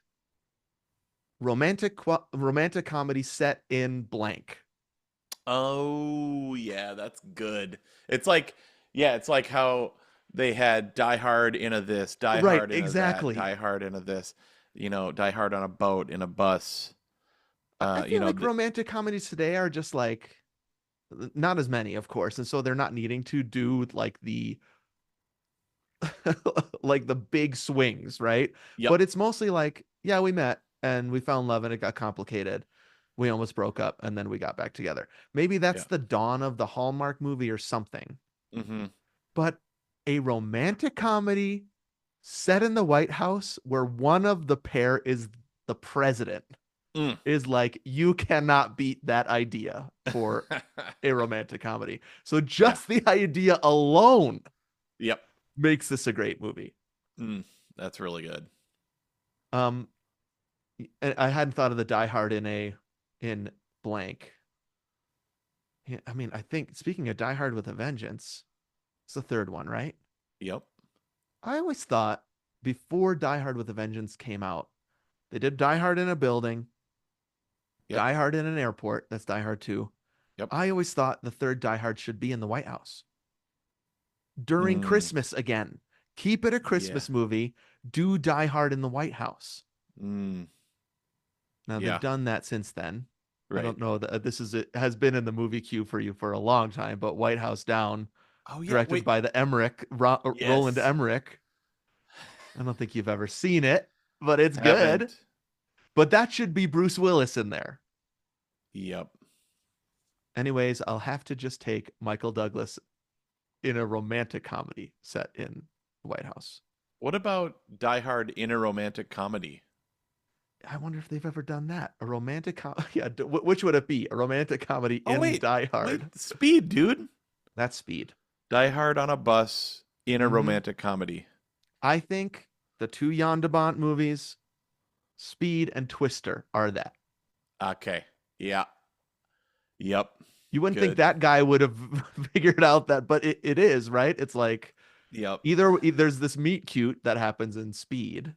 romantic comedy set in blank. Oh, yeah, that's good. It's like, yeah, it's like how they had Die Hard in a this, Die Right, Hard in a that, exactly. Die Hard in a this, Die Hard on a boat, in a bus. I You feel know, like romantic comedies today are just like not as many, of course, and so they're not needing to do like the like the big swings, right? yep, But it's mostly like, yeah, we met and we fell in love and it got complicated. We almost broke up and then we got back together. Maybe that's yeah, the dawn of the Hallmark movie or something. mm-hmm, But a romantic comedy set in the White House where one of the pair is the president mm. is like you cannot beat that idea for a romantic comedy. So Yeah, just the idea alone yep, makes this a great movie. mm, that's really good. Um, and I hadn't thought of the Die Hard in blank. Yeah, I mean, I think speaking of Die Hard with a Vengeance, it's the third one, right? Yep, I always thought before Die Hard with a Vengeance came out, they did Die Hard in a building, yep, Die Hard in an airport. That's Die Hard 2. yep. I always thought the third Die Hard should be in the White House during Mm, Christmas again. Keep it a yeah, Christmas movie. Do Die Hard in the White House. mm, Now they've yeah, done that since then. I right. don't know that this is it has been in the movie queue for you for a long time, but White House Down, Oh, yeah, directed wait, by the Roland yes, Emmerich. I don't think you've ever seen it, but it's good. haven't. But that should be Bruce Willis in there. Yep. Anyways, I'll have to just take Michael Douglas in a romantic comedy set in the White House. What about Die Hard in a romantic comedy? I wonder if they've ever done that. A romantic yeah, which would it be? A romantic comedy Oh, in wait, Die wait, Hard. Speed, dude. That's Speed. Die Hard on a bus in a Hmm. romantic comedy. I think the two Jan de Bont movies, Speed and Twister, are that. Okay. Yeah. Yep. You wouldn't think Good. that guy would have figured out that, but it is, right? It's like Yep. either there's this meet cute that happens in Speed.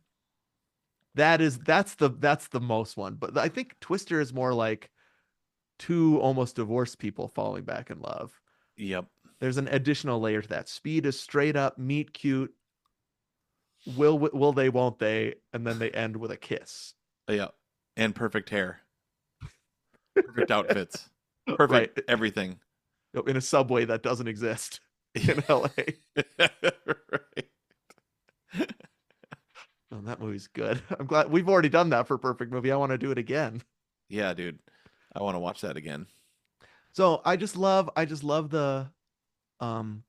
That's the most one. But I think Twister is more like two almost divorced people falling back in love. Yep. There's an additional layer to that. Speed is straight up meet cute. Will they, won't they? And then they end with a kiss. Yep. And perfect hair. Perfect outfits. Right. Perfect everything. In a subway that doesn't exist in LA. Right. Oh, that movie's good. I'm glad we've already done that for Perfect Movie. I want to do it again. Yeah, dude. I want to watch that again. So I just love the um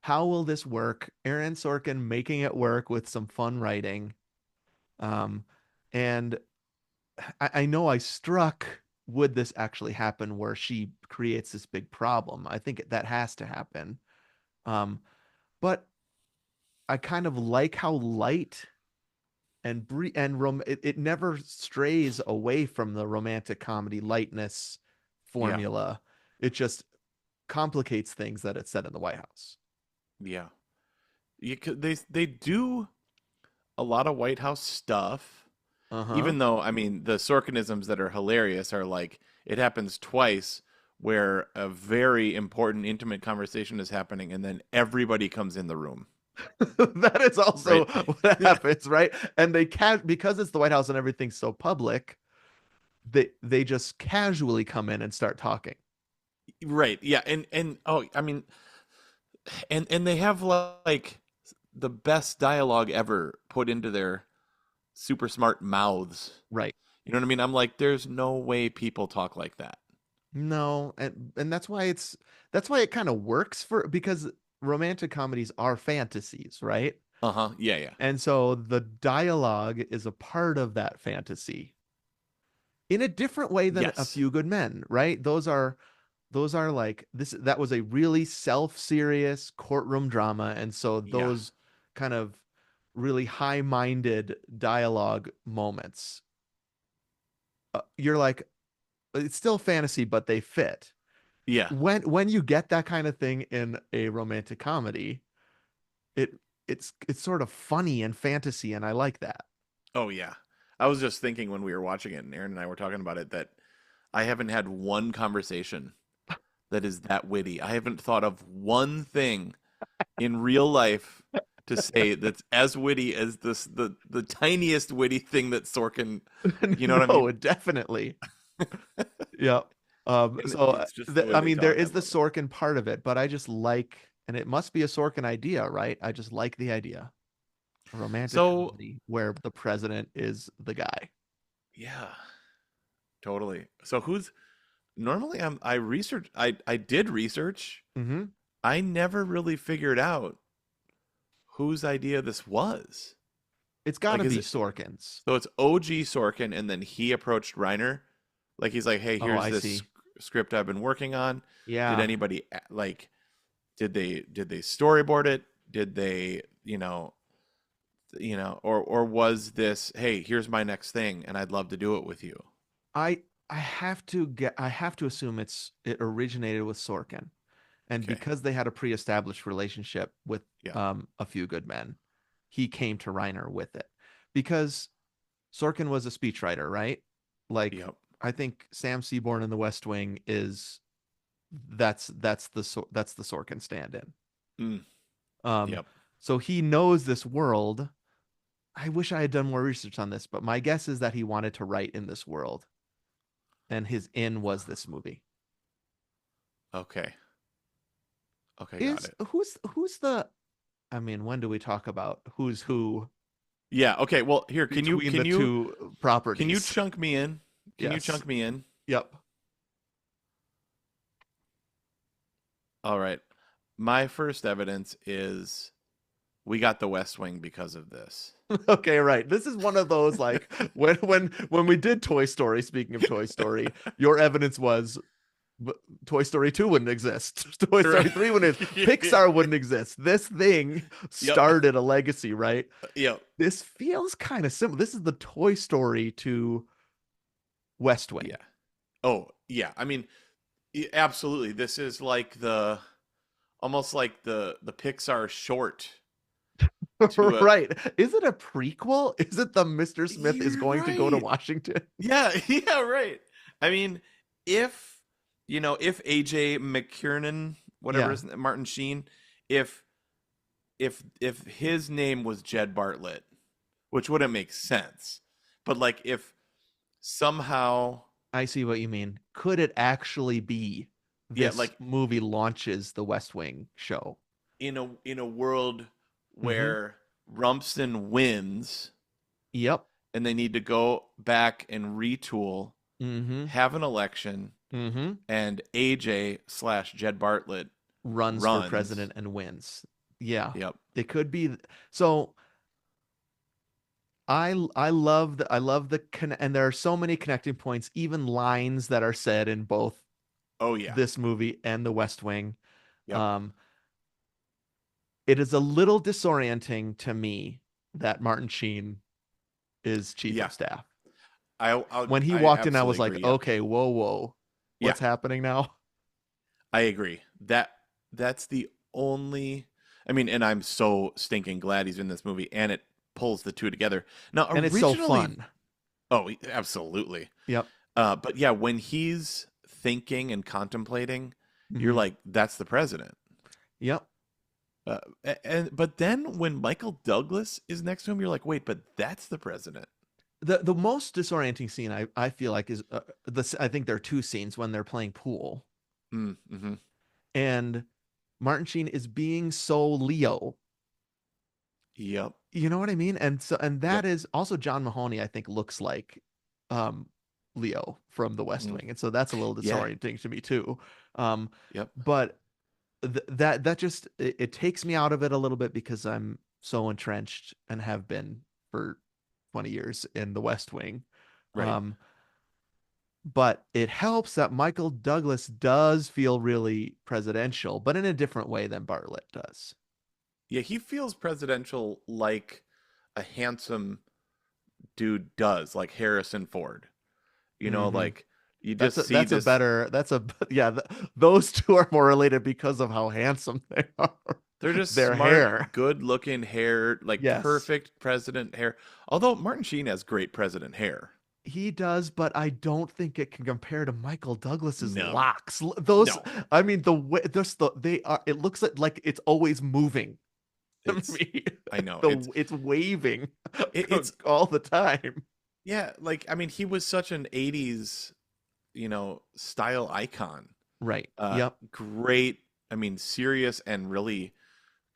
how will this work? Aaron Sorkin making it work with some fun writing. Um and I know I struck would this actually happen where she creates this big problem. I think that has to happen. Um but I kind of like how light and it never strays away from the romantic comedy lightness Yeah. formula. It just complicates things that it's set in the White House. Yeah. They do a lot of White House stuff. Uh-huh. Even though, I mean, the Sorkinisms that are hilarious are like it happens twice where a very important, intimate conversation is happening, and then everybody comes in the room, That is also right? what happens, right? And they can't, because it's the White House and everything's so public, they just casually come in and start talking. Right. Yeah. And oh, I mean, and they have like the best dialogue ever put into their super smart mouths. Right. You know what I mean? I'm like, there's no way people talk like that. No, and that's why it kind of works for, because romantic comedies are fantasies, right? Uh-huh. Yeah, yeah. And so the dialogue is a part of that fantasy in a different way than A Yes. Few Good Men, right? Those are like this, that was a really self-serious courtroom drama, and so Yeah. those kind of really high-minded dialogue moments, you're like, it's still fantasy, but they fit. Yeah. When you get that kind of thing in a romantic comedy, it it's sort of funny and fantasy, and I like that. Oh, yeah. I was just thinking when we were watching it, and Aaron and I were talking about it, that I haven't had one conversation that is that witty. I haven't thought of one thing in real life to say that's as witty as the tiniest witty thing that Sorkin, you know what I No, mean? definitely. Yeah. And So it's just the way I they mean, there talk. I is the love it. Sorkin part of it, but I just like, and it must be a Sorkin idea, right? I just like the idea. A romantic So, comedy where the president is the guy. yeah, totally. So who's normally I did research. Mm-hmm. I never really figured out whose idea this was. It's got Like, to is be it Sorkin's. so it's OG Sorkin, and then he approached Reiner. Like, he's like, "Hey, Oh, here's I this see. script I've been working on. Did Yeah. anybody like? Did they storyboard it? Did they, or was this, hey, here's my next thing, and I'd love to do it with you." I have to assume it originated with Sorkin. And Okay. because they had a pre-established relationship with Yeah. A Few Good Men, he came to Reiner with it. Because Sorkin was a speechwriter, right? Like, Yep. I think Sam Seaborn in The West Wing is that's the Sorkin stand-in. Mm, Um, yep. so he knows this world. I wish I had done more research on this, but my guess is that he wanted to write in this world, and his in was this movie. Okay. Okay, got Is it. who's the I mean, when do we talk about who's who Yeah. Okay. Well, here, can you between the can you two can you properties? chunk me in? Can you Yes. chunk me in? Yep. All right. My first evidence is we got the West Wing because of this. Okay, right. This is one of those, like, when we did Toy Story, speaking of Toy Story, your evidence was, Toy Story 2 wouldn't exist. Toy Story 3 wouldn't Pixar wouldn't exist. This thing Yep. started a legacy, right? Yep. This feels kind of similar. This is the Toy Story to West Wing. Yeah. Oh, yeah. I mean, absolutely. This is like the almost like the Pixar short to a. Right. Is it a prequel? Is it the Mr. Smith is You're going to go to right. Washington? Yeah, yeah, right. I mean, if if AJ McKiernan, whatever Yeah. his Martin Sheen, if if his name was Jed Bartlett, which wouldn't make sense, but like if somehow, I see what you mean. Could it actually be yeah, this like movie launches the West Wing show? in a world Mm-hmm. where Rumston wins Yep. and they need to go back and retool, Mm-hmm. have an election, Mm-hmm. and AJ slash Jed Bartlett Runs for runs. president and wins. Yeah. Yep. It could be. So I love and there are so many connecting points, even lines that are said in both Oh yeah. this movie and the West Wing. Yep. Um, it is a little disorienting to me that Martin Sheen is chief Yeah. of staff. I When he I walked in, I absolutely was like, agree. Yep. okay, whoa, whoa, Yeah. what's happening now? I agree. That's the only. I mean, and I'm so stinking glad he's in this movie, and it pulls the two together. Now, And it's so originally, fun. oh, absolutely. Yep. But yeah, when he's thinking and contemplating, you're Mhm. like, that's the president. Yep. But then when Michael Douglas is next to him, you're like, wait, but that's the president. The most disorienting scene I feel like is this. I think there are two scenes when they're playing pool, Mm-hmm. and Martin Sheen is being so Leo. Yep. You know what I mean? And Yep. that is also John Mahoney, I think, looks like um Leo from The West Mm. Wing. And so that's a little Yeah. disorienting to me too. Um, Yep. but that just it takes me out of it a little bit because I'm so entrenched and have been for 20 years in The West Wing. Right. Um, but it helps that Michael Douglas does feel really presidential, but in a different way than Bartlett does. Yeah, he feels presidential like a handsome dude does, like Harrison Ford. Hmm. Like you just see That's a this. better that's a yeah, those two are more related because of how handsome they are. They're just Their smart, hair. good-looking hair, like Yes, perfect president hair. Although Martin Sheen has great president hair. he does, but I don't think it can compare to Michael Douglas's No, locks. Those, no, I mean, the way just they are. It looks like it's always moving to it's me. I know It's waving it's all the time. yeah. Like I mean, he was such an '80s style icon. Right. Yep. Great. I mean, serious and really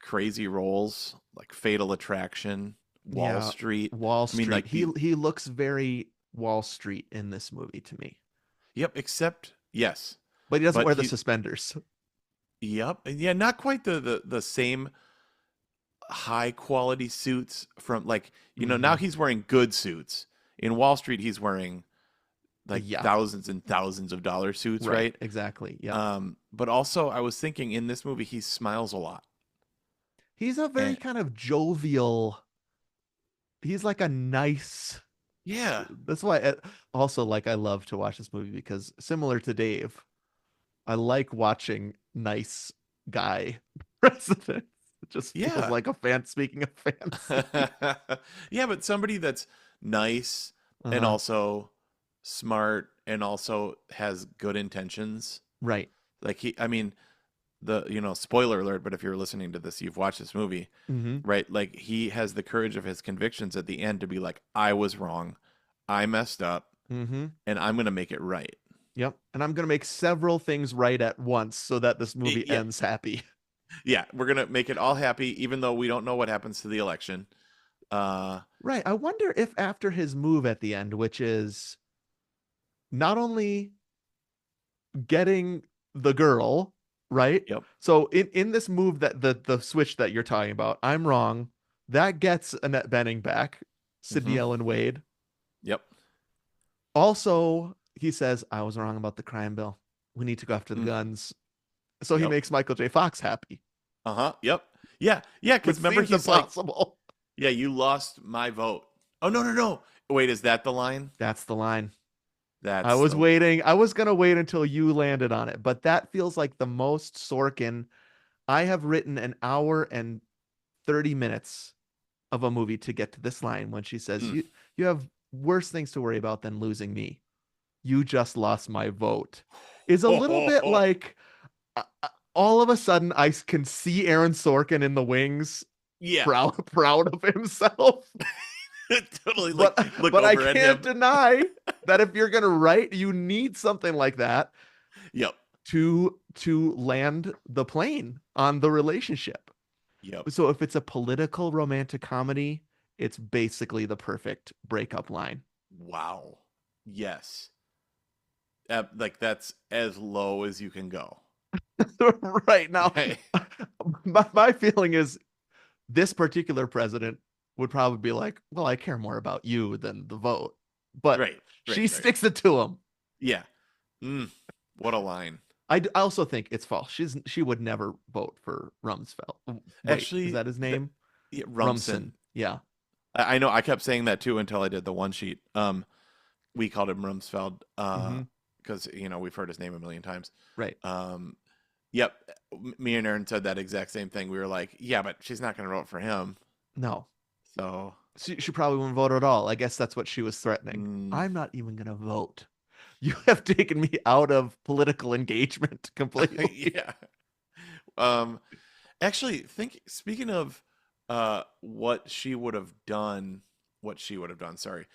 crazy roles like Fatal Attraction, Wall Yeah. Street. Wall I mean, Street. like the He looks very Wall Street in this movie to me, yep. Except yes, but he doesn't but wear the he suspenders. yep. Yeah, not quite the same high quality suits from like now Hmm. he's wearing good suits. In Wall Street, he's wearing like Yeah. thousands and thousands of dollar suits, Right. right? Exactly. Yep. But also I was thinking in this movie he smiles a lot. He's a very And kind of jovial. He's like a nice. yeah. That's why also like I love to watch this movie because similar to Dave, I like watching nice guy presidents. It just feels Yeah. like a fan speaking of fancy. Yeah, but somebody that's nice and Uh-huh. also smart and also has good intentions. Right. Like I mean, spoiler alert, but if you're listening to this, you've watched this movie, Mm-hmm. right? Like he has the courage of his convictions at the end to be like, I was wrong. I messed up Mm-hmm. and I'm going to make it right. Yep. And I'm gonna make several things right at once so that this movie Yeah. ends happy. Yeah. We're going to make it all happy, even though we don't know what happens to the election. Uh, Right. I wonder if after his move at the end, which is not only getting the girl, right? yep. So in this move that the switch that you're talking about, I'm wrong. That gets Annette Bening back, Sidney Hmm. Ellen Wade. Yep. Also, he says, I was wrong about the crime bill. We need to go after the Mm, guns. So he yep. makes Michael J. Fox happy, Uh-huh. Yep. Yeah. Yeah. which Because remember, seems he's like, impossible. yeah, you lost my vote. Oh, no, no, no. Wait, is that the line? That's the line. I That's was the, waiting. I was gonna wait until you landed on it, but that feels like the most Sorkin. I have written an hour and 30 minutes of a movie to get to this line when she says, mm. You have worse things to worry about than losing me. You just lost my vote." Is a little bit like all of a sudden I can see Aaron Sorkin in the wings, Yeah. proud of himself. Totally like But look but I over at can't him. deny that if you're gonna write, you need something like that Yep. to land the plane on the relationship. Yep. So if it's a political romantic comedy, it's basically the perfect breakup line. Wow. Yes. Like that's as low as you can go. Right now, Right. my feeling is this particular president would probably be like, well, I care more about you than the vote. But Right. she Right. sticks it to him. Yeah. What a line. I also think it's false. She would never vote for Rumsfeld. Wait, is Actually, that his name? yeah, Rumson. Rumson. Yeah. I know I kept saying that too until I did the one sheet. We called him Rumsfeld Hmm. because we've heard his name a million times. Right. Yep. Me and Aaron said that exact same thing. We were like, yeah, but she's not going to vote for him. No, So she probably wouldn't vote at all. I guess that's what she was threatening. mm, I'm not even gonna vote. You have taken me out of political engagement completely. Yeah. Um, Actually, think speaking of what she would have done, sorry.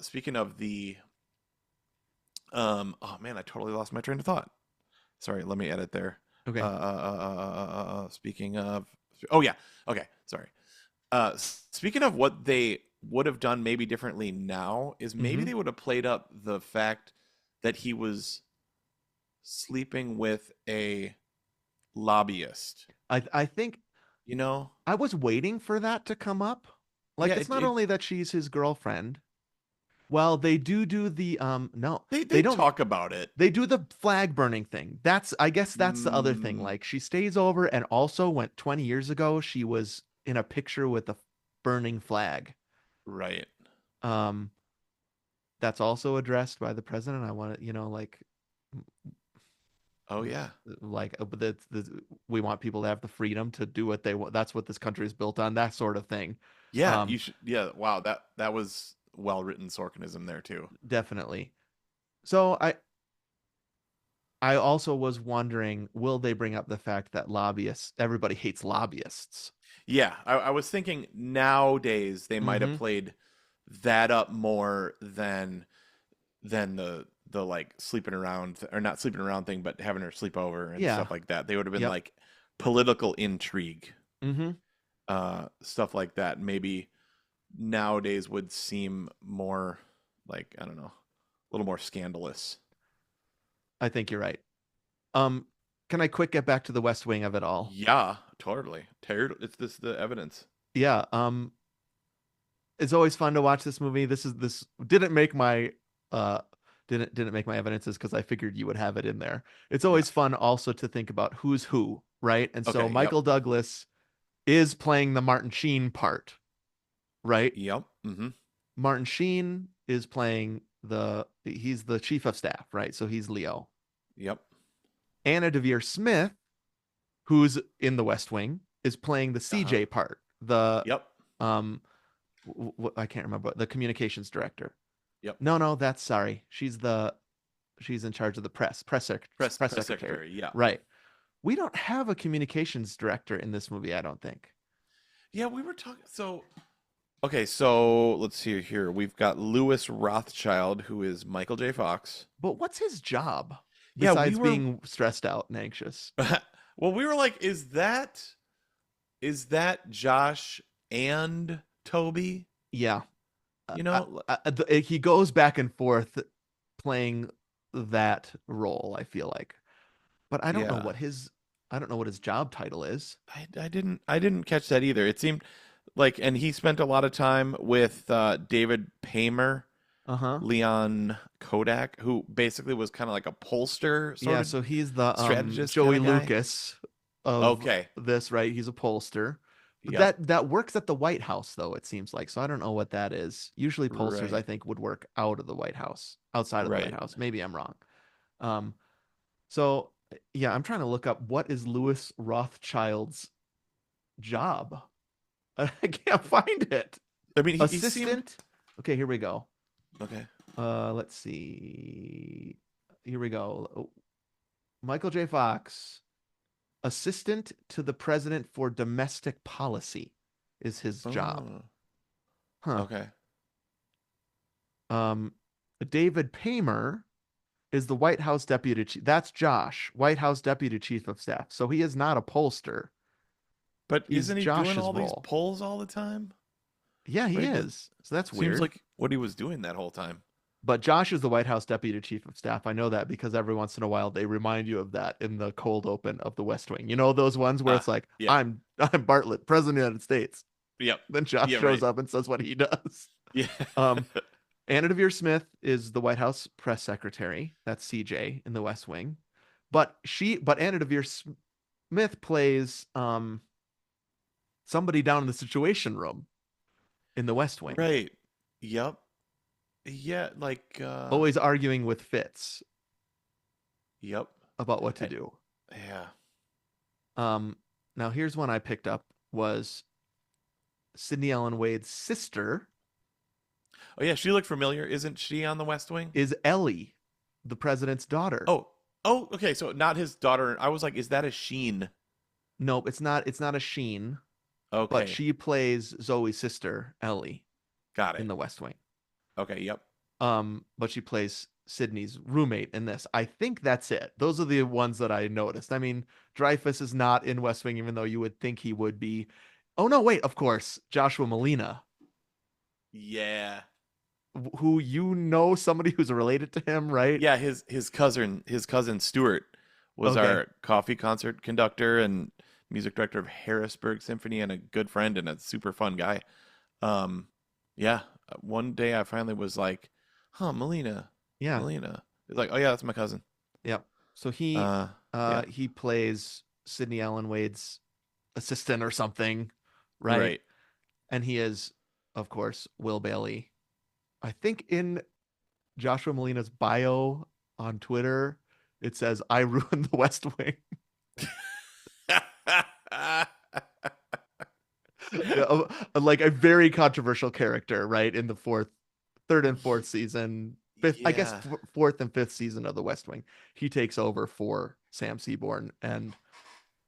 Speaking of the oh man, I totally lost my train of thought. Sorry, let me edit there. Okay. Speaking of, oh yeah, okay, sorry. Speaking of what they would have done maybe differently now is maybe Hmm. they would have played up the fact that he was sleeping with a lobbyist. I think You know? I was waiting for that to come up. Yeah, Like it's not only that she's his girlfriend. Well, they do the no, they they don't. talk about it. They do the flag burning thing. That's I guess that's the other thing. Mm, Like she stays over and also went 20 years ago she was in a picture with a burning flag. right. Um that's also addressed by the president. I want to, like Oh yeah. we want people to have the freedom to do what they want. That's what this country is built on, that sort of thing. Yeah, Um you should yeah, wow, that was well written Sorkinism there too. Definitely. So I also was wondering, will they bring up the fact that lobbyists, everybody hates lobbyists? Yeah, I was thinking nowadays they might have Mm-hmm. played that up more than the like sleeping around or not sleeping around thing, but having her sleep over and Yeah. stuff like that. They would have been Yep. like political intrigue, Mm-hmm. stuff like that. Maybe nowadays would seem more like I don't know, a little more scandalous. I think you're right. Um, can I quick get back to the West Wing of it all? Yeah, totally. It's this the evidence. Yeah. It's always fun to watch this movie. This didn't make my uh didn't make my evidences because I figured you would have it in there. It's Yeah. always fun also to think about who's who, right? And so Okay. Yep. Michael Douglas is playing the Martin Sheen part, right? Yep. Mm-hmm. Martin Sheen is playing he's the chief of staff, right? So he's Leo. Yep. Anna Devere Smith, who's in the West Wing, is playing the Uh-huh. CJ part, the Yep. um I can't remember, the communications director. Yep. No, that's sorry. She's in charge of the press Press secretary. secretary. Yeah. Right. We don't have a communications director in this movie, I don't think. Yeah, we were talking. So okay, so let's see here. We've got Lewis Rothschild, who is Michael J. Fox. But what's his job Yeah, we besides were. being stressed out and anxious? Well, we were like, is that Josh and Toby? Yeah. You know? He goes back and forth playing that role, I feel like. But Yeah. I don't know what his job title is. I didn't catch that either. It seemed like, and he spent a lot of time with David Paymer, Uh-huh. Leon Kodak, who basically was kind of like a pollster sort Yeah, of so he's the strategist kind Joey of guy. Lucas of Okay. this, right? He's a pollster. But Yep. that works at the White House though, it seems like. So I don't know what that is. Usually pollsters I Right. think would work out of the White House, outside of the White Right. House. Maybe I'm wrong. Um so yeah, I'm trying to look up what is Lewis Rothschild's job. I can't find it. I mean, he seemed Assistant. Okay, here we go. okay. Let's see. Here we go. Michael J. Fox, assistant to the president for domestic policy is his job. Oh, Huh. okay. Um, David Paymer is the White House deputy chief. That's Josh, White House deputy chief of staff. So he is not a pollster. But He's isn't he doing Josh's all these role. polls all the time? Yeah, he Right? That is. So that's seems weird. like what he was doing that whole time. But Josh is the White House deputy chief of staff. I know that because every once in a while they remind you of that in the cold open of the West Wing. You know those ones where it's Ah, like, yeah. I'm Bartlett, president of the United States. Yep. Then Josh Yeah, shows right. up and says what he does. Yeah. Um, Anna Devere Smith is the White House press secretary. That's CJ in the West Wing. But Anna Devere Smith plays somebody down in the Situation Room in the West Wing, Right. Yep. Yeah, like always arguing with Fitz yep. about what to I- do. Yeah. Um, Now here's one I picked up was Sydney Ellen Wade's sister Oh yeah, she looked familiar. Isn't she on the West Wing? is Ellie. the president's daughter. Oh, oh, okay. So not his daughter. I was like, is that a Sheen? Nope, it's not. It's not a Sheen, but Okay, she plays Zoe's sister Ellie got in it. The West Wing. Okay, yep. But she plays Sydney's roommate in this. I think that's it. Those are the ones that I noticed. I mean, Dreyfus is not in West Wing, even though you would think he would be. Oh no, wait, of course, Joshua Molina, Yeah. who somebody who's related to him, right? Yeah, his cousin Stuart was Okay. our coffee concert conductor and music director of Harrisburg Symphony and a good friend and a super fun guy. Um, yeah, one day I finally was like, "Huh, Melina, Yeah. Melina." It's like, "Oh yeah, that's my cousin." Yep. So Uh, yeah, he plays Sidney Allen Wade's assistant or something, right? right. And he is, of course, Will Bailey. I think in Joshua Molina's bio on Twitter, it says, "I ruined the West Wing." Like a very controversial character, right? In the third and fourth season, fifth, I guess Yeah. fourth and fifth season of the West Wing, he takes over for Sam Seaborn, and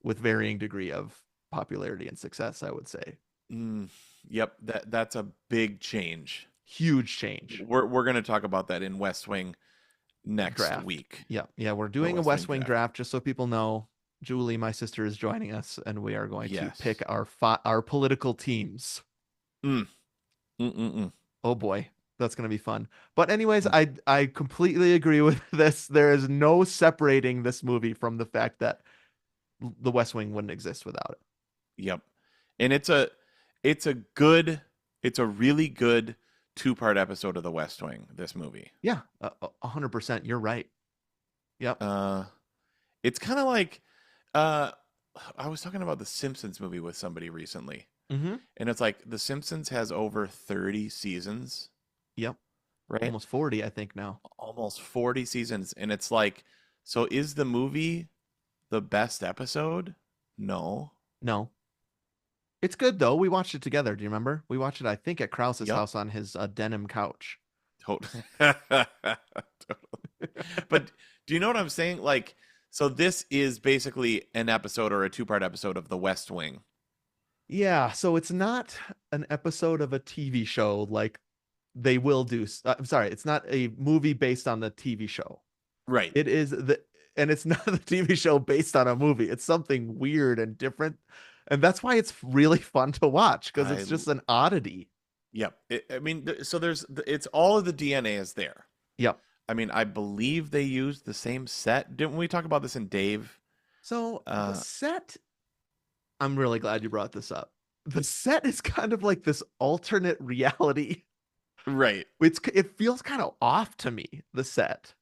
with varying degree of popularity and success, I would say. Mm, yep, that's a big change. Huge change. We're gonna talk about that in West Wing next Draft. week. Yeah, yeah, we're The doing a West Wing West Wing draft. draft just so people know. Julie, my sister, is joining us, and we are going to Yes. pick our political teams. Mm, mm, mm, mm. Oh boy, that's going to be fun. But anyways, I completely agree with this. There is no separating this movie from the fact that The West Wing wouldn't exist without it. Yep. And it's a really good two-part episode of The West Wing, this movie. Yeah, 100%. You're right. Yep. Uh it's kind of like uh I was talking about the Simpsons movie with somebody recently, Mm-hmm. and it's like The Simpsons has over 30 seasons, Yep. right? Almost 40, I think now. Almost 40 seasons, and it's like, so is the movie the best episode? No. No, it's good though. We watched it together. Do you remember? We watched it, I think, at Krause's Yep. house on his denim couch. Totally. But do you know what I'm saying? Like, so this is basically an episode or a two-part episode of The West Wing. Yeah, so it's not an episode of a TV show like they will do. I'm sorry, it's not a movie based on the TV show. Right. It is and it's not the TV show based on a movie. It's something weird and different. And that's why it's really fun to watch because I it's just an oddity. Yep. I mean, so it's all of the DNA is there. Yep. I mean, I believe they used the same set. Didn't we talk about this in Dave? So the Uh, set, I'm really glad you brought this up. The set is kind of like this alternate reality. right. It feels kind of off to me, the set.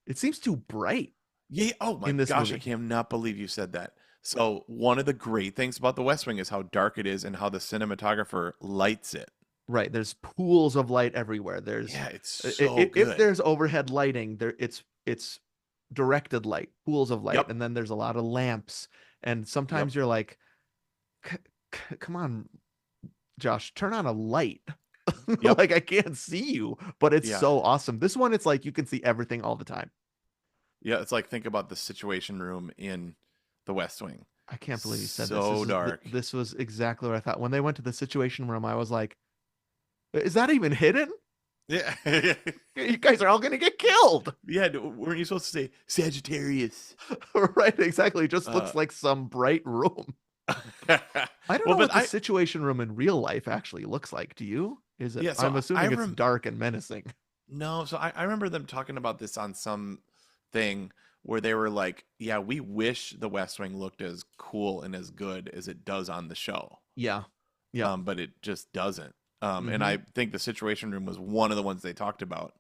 It seems too bright Yeah. Oh my in this gosh, I movie. cannot believe you said that. So one of the great things about The West Wing is how dark it is and how the cinematographer lights it. Right. There's pools of light everywhere. There's Yeah, it's so if good. there's overhead lighting, it's directed light, pools of light, Yep. and then there's a lot of lamps. And Yep. sometimes you're like, Come on, Josh, turn on a light." Yep. Like I can't see you, but it's Yeah. so awesome. This one, it's like you can see everything all the time. Yeah. It's like think about the Situation Room in The West Wing. I can't believe you said this. So dark. This was exactly what I thought. When they went to the Situation Room, I was like, "Is that even hidden? Yeah. You guys are all gonna get killed." Yeah. Weren't you supposed to say Sagittarius? Right, exactly. It just Uh, looks like some bright room. I don't well, know but what the Situation Room in real life actually looks like. Do you? Is it? yeah. So I'm I assuming it's rem dark and menacing. no. So I remember them talking about this on some thing where they were like, "Yeah, we wish The West Wing looked as cool and as good as it does on the show." Yeah. Yep. But it just doesn't. And Mm-hmm. I think the Situation Room was one of the ones they talked about.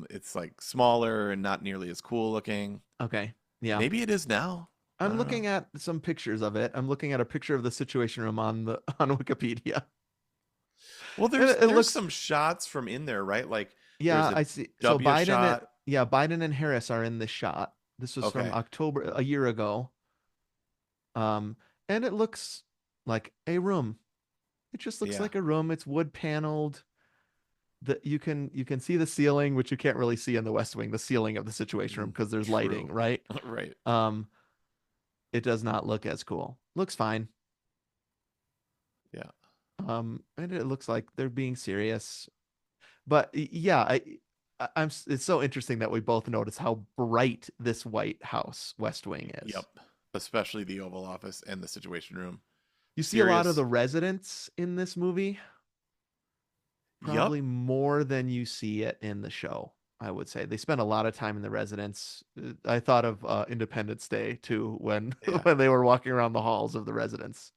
It's like smaller and not nearly as cool looking. Okay. Yeah. Maybe it is now. I I'm don't know. looking at some pictures of it. I'm looking at a picture of the Situation Room on the on Wikipedia. Well, And there's it there's looks some shots from in there, right? Like there's Yeah, a I see. So W shot. Biden and Harris are in this shot. This was from Okay. October a year ago. Um, and it looks like a room. It just looks Yeah. like a room. It's wood paneled. you can see the ceiling, which you can't really see in the West Wing, the ceiling of the Situation Room, Mm, because there's lighting, true. right? Right. Um, it does not look as cool. Looks fine. Yeah. And it looks like they're being serious. But yeah, it's so interesting that we both notice how bright this White House West Wing Yep. is. Especially the Oval Office and the Situation Room. You see a lot of Serious. the residents in this movie, Yep. probably more than you see it in the show. I would say they spend a lot of time in the residence. I thought of Independence Day too when Yeah. when they were walking around the halls of the residence.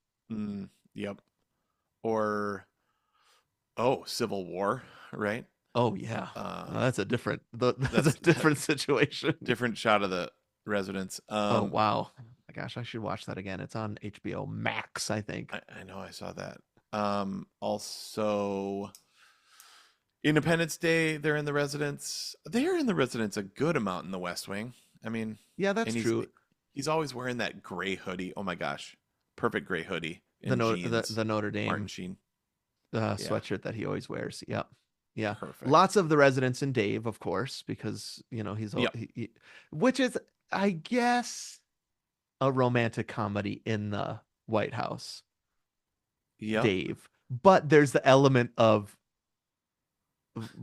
Yep. Or Civil War, right? Oh yeah, Um, that's a different that's a that's different situation. different shot of the residents. Oh wow, my gosh, I should watch that again. It's on HBO Max, I think. I know I saw that. Also Independence Day, they're in the residence. They're in the residence a good amount in the West Wing. I mean, Yeah, that's and true. he's always wearing that gray hoodie. Oh my gosh, perfect gray hoodie The and no jeans. the Notre Martin Dame Sheen. Yeah, sweatshirt that he always wears. Yep. Yeah. perfect. Lots of the residents in Dave, of course, because Yep. which is, I guess, a romantic comedy in the White House, Yep. Dave. But there's the element of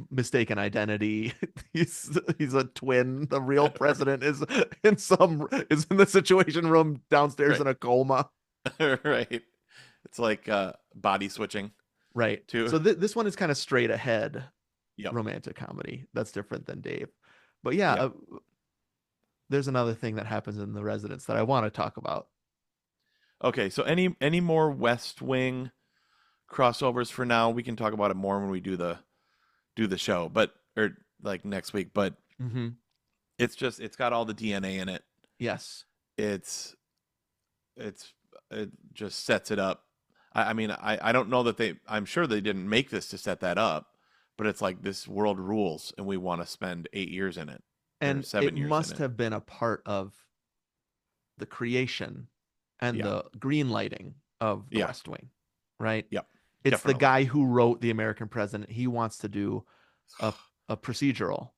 mistaken identity. He's a twin. The real president is in the Situation Room downstairs Right. in a coma. Right. It's like body switching Right. too. So this one is kind of straight ahead Yep. romantic comedy. That's different than Dave. But yeah, Yep. there's another thing that happens in the residence that I want to talk about. Okay, so any more West Wing crossovers for now? We can talk about it more when we do the show, but or like next week. But Hmm. it's got all the DNA in it. Yes. It's it's it just sets it up. I mean, I don't know that I'm sure they didn't make this to set that up, but it's like this world rules and we want to spend 8 years in it or And it 7 years in must it. have been a part of the creation and Yeah. the green lighting of the Yeah. West Wing, right? Yep. It's the Definitely. guy who wrote The American President. He wants to do a, a procedural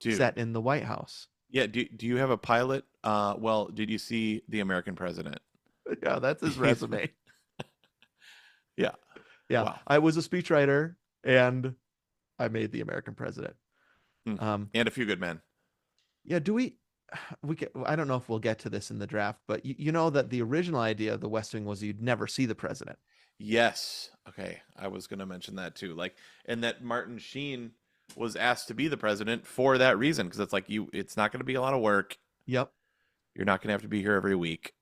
Dude. set in the White House. Yeah, do you have a pilot? Well, did you see The American President? Yeah, that's his resume. Yeah. Yeah, Wow. I was a speechwriter and I made The American President. Hmm. Um, And A Few Good Men. yeah, do we get, I don't know if we'll get to this in the draft, but you know that the original idea of the West Wing was you'd never see the president. Yes. Okay. I was going to mention that too. Like, and that Martin Sheen was asked to be the president for that reason, because it's like it's not going to be a lot of work. Yep. You're not going to have to be here every week.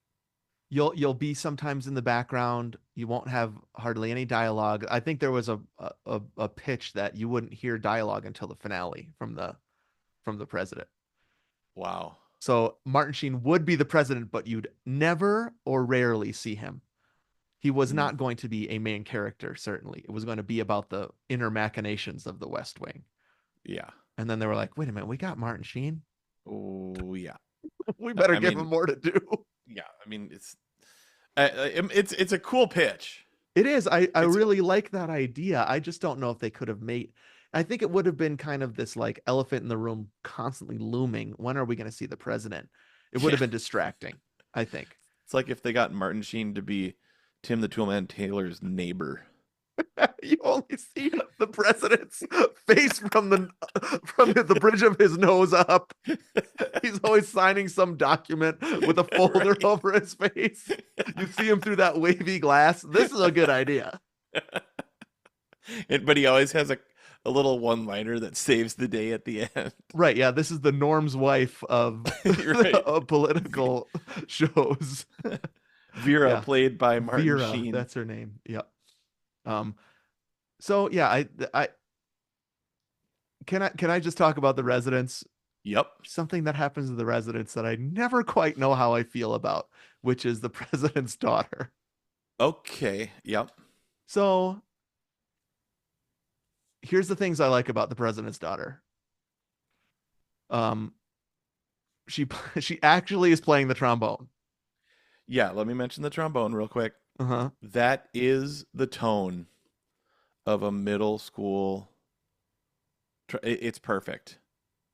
You'll be sometimes in the background. You won't have hardly any dialogue. I think there was a pitch that you wouldn't hear dialogue until the finale from the president. Wow. So Martin Sheen would be the president, but you'd never or rarely see him. He was Hmm. not going to be a main character, certainly. It was going to be about the inner machinations of the West Wing. Yeah. And then they were like, wait a minute, we got Martin Sheen. Oh, yeah. We better I give mean, him more to do. yeah. I mean, it's a cool pitch. It is. I It's really like that idea. I just don't know if they could have made. I think it would have been kind of this like elephant in the room constantly looming. When are we going to see the president? It would yeah. have been distracting, I think. It's like if they got Martin Sheen to be Tim the Toolman Taylor's neighbor. You only see the president's face from the bridge of his nose up. He's always signing some document with a folder Right. over his face. You see him through that wavy glass. This is a good idea. But he always has a little one liner that saves the day at the end. Right. Yeah. This is the Norm's wife of, You're right. of political shows. Vera, Yeah. played by Martin Vera. Sheen. That's her name. Yep. Um, so yeah, I can I just talk about the residents? Yep. Something that happens to the residents that I never quite know how I feel about, which is the president's daughter. Okay. Yep. So here's the things I like about the president's daughter. Um, she she actually is playing the trombone. Yeah. Let me mention the trombone real quick. Uh-huh. That is the tone of a middle school It's perfect.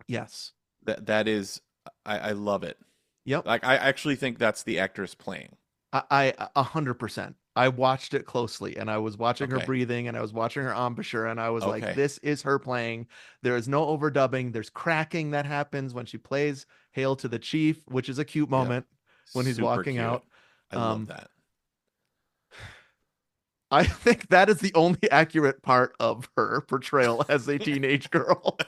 Yes. That is, I love it. Yep. Like I actually think that's the actress playing. I 100%. I watched it closely and I was watching her Okay. breathing and I was watching her embouchure and I was like, Okay. this is her playing. There is no overdubbing. There's cracking that happens when she plays Hail to the Chief, which is a cute Yep. moment when he's Super walking cute. out. I love Um, that. I think that is the only accurate part of her portrayal as a teenage girl.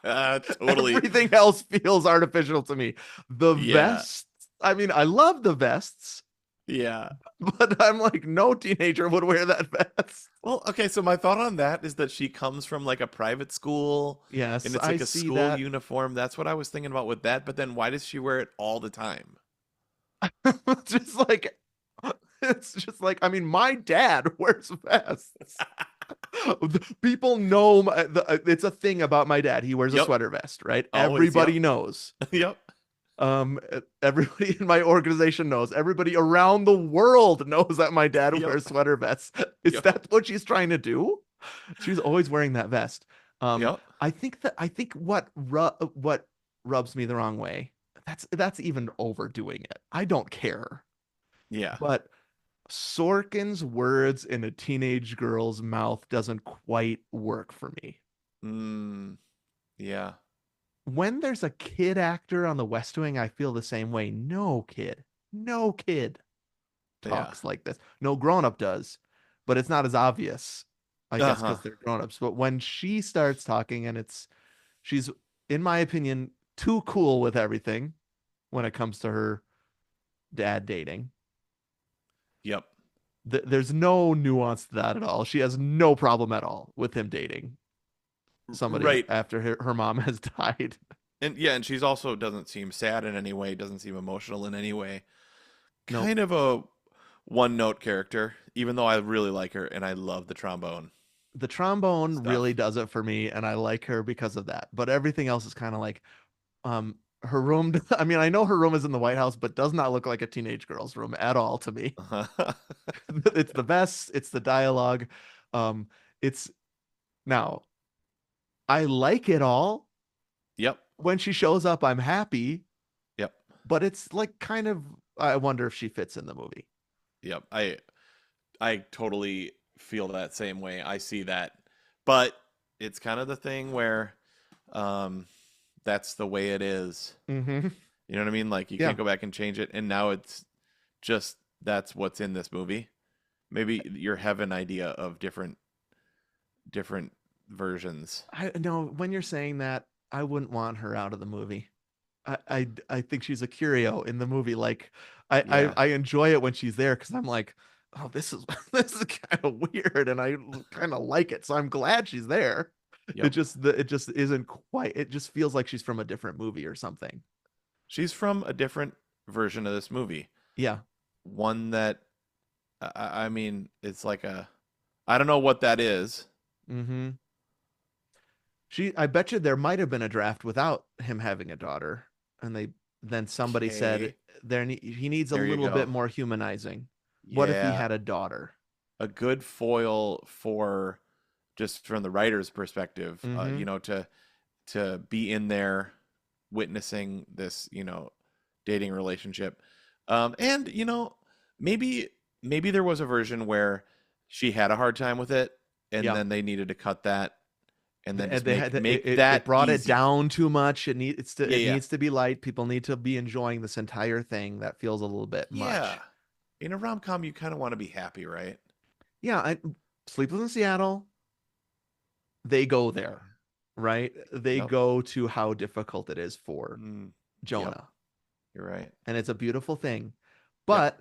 Totally. Everything else feels artificial to me. The Yeah. vests, I mean, I love the vests, Yeah. but I'm like, no teenager would wear that vest. Well, okay, so my thought on that is that she comes from like a private school Yes, and it's I like a see school that. uniform. That's what I was thinking about with that, but then why does she wear it all the time? just like it's just like I mean, my dad wears vests. People know it's a thing about my dad. He wears a Yep. sweater vest, right? Always, Everybody yep. knows. Yep. Everybody in my organization knows. Everybody around the world knows that my dad Yep. wears sweater vests. Is Yep. that what she's trying to do? She's always wearing that vest. Yep. I think what rubs me the wrong way. That's even overdoing it. I don't care. Yeah. But Sorkin's words in a teenage girl's mouth doesn't quite work for me. Mm, yeah. When there's a kid actor on the West Wing, I feel the same way. No kid Yeah. talks like this. No grown up does, but it's not as obvious, I guess, Uh-huh. because they're grown ups. But when she starts talking, and she's, in my opinion, too cool with everything when it comes to her dad dating. Yep. There's no nuance to that at all. She has no problem at all with him dating somebody Right. after her mom has died. And yeah, and she's also doesn't seem sad in any way, doesn't seem emotional in any way. Nope. Kind of a one note character, even though I really like her and I love the trombone The trombone really stuff. does it for me, and I like her because of that. But everything else is kind of like, her room. I mean, I know her room is in the White House, but does not look like a teenage girl's room at all to me. It's the best. It's the dialogue. Um, it's now I like it all. Yep. When she shows up, I'm happy, Yep. but it's like kind of. I wonder if she fits in the movie. Yep. I totally feel that same way. I see that. But it's kind of the thing where um that's the way it is. Mm-hmm. You know what I mean? Like you Yeah. can't go back and change it and now it's just that's what's in this movie. Maybe you have an idea of different versions. I know when you're saying that, I wouldn't want her out of the movie. I think she's a curio in the movie. Like Yeah. I enjoy it when she's there because I'm like, oh, this is this is kind of weird, and I kind of like it. So I'm glad she's there. Yep. It just isn't quite. It just feels like she's from a different movie or something. She's from a different version of this movie. Yeah. One that I mean, it's like a I don't know what that is. Mm-hmm. I bet you there might have been a draft without him having a daughter, and then somebody said Okay. he needs a There you little bit go. more humanizing. What if he Yeah. had a daughter? A good foil for just from the writer's perspective, Mm-hmm. you know, to be in there witnessing this, dating relationship. And maybe there was a version where she had a hard time with it, and Yeah. then they needed to cut that, and then just They make had make it that brought it easy. down too much. Yeah, It yeah, needs to be light. People need to be enjoying this entire thing. That feels a little bit yeah. much. In a rom com, you kind of want to be happy, right? Yeah, Sleepless in Seattle, they go there, right? They Yep. go to how difficult it is for Mm, yep. Jonah, You're right. and it's a beautiful thing. Yep. But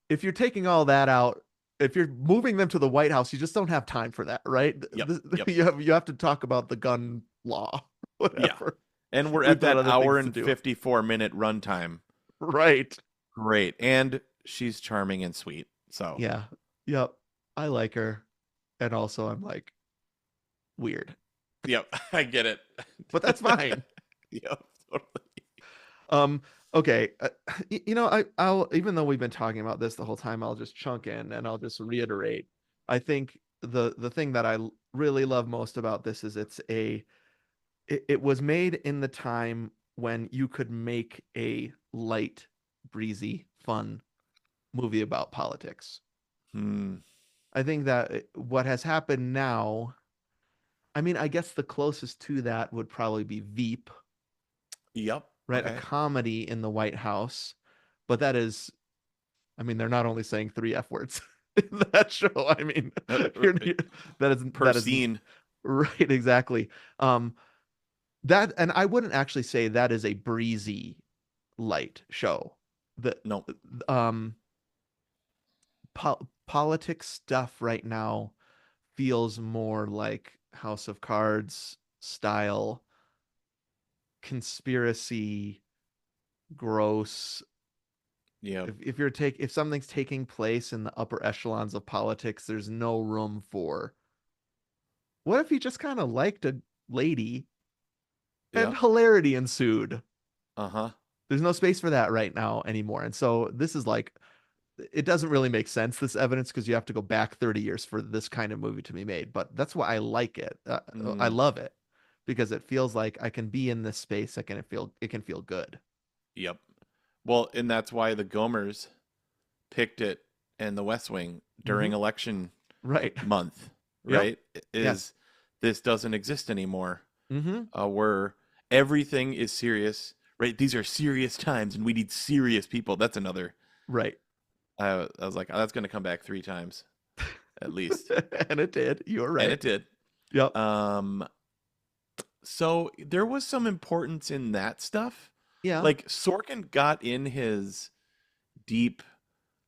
if you're taking all that out, if you're moving them to the White House, you just don't have time for that, right? Yep. Yep. You have to talk about the gun law, Yeah. whatever. And we're We've at got that other hour things to and do. 54-minute runtime. Right. Great. And she's charming and sweet. So, Yeah. Yep. I like her. And also I'm like weird. yep, I get it. But that's fine. Yep, totally. Um okay, you know, I'll even though we've been talking about this the whole time, I'll just chunk in and I'll just reiterate. I think the thing that really love most about this is it was made in the time when you could make a light, breezy, fun movie about politics. Hmm. I think that what has happened now, I mean, I guess the closest to that would probably be Veep, Yep. right? A Okay. comedy in the White House, but that is, I mean, they're not only saying three F words in that show. I mean, Right. Per that is scene. right, exactly. Um, that, and I wouldn't actually say that is a breezy light show. The No. um politics stuff right now feels more like House of Cards style conspiracy, gross. Yep. If something's taking place in the upper echelons of politics, there's no room for what if he just kind of liked a lady and Yep. hilarity ensued. Uh-huh. There's no space for that right now anymore. And so this is like it doesn't really make sense, this evidence, because you have to go back 30 years for this kind of movie to be made, but that's why I like it. I Mm, love it because it feels like I can be in this space. It can feel good. yep. Well, and that's why the Gomers picked it and the West Wing during Hmm. election Right. month, Yep. right? Yeah. Is this doesn't exist anymore. Hmm. Where everything is serious, right? These are serious times and we need serious people. That's another. Right. I was like, oh, that's going to come back 3 times at least. And it did. You're And right. it did. Yep. Um, so there was some importance in that stuff. Yeah. Like Sorkin got in his deep,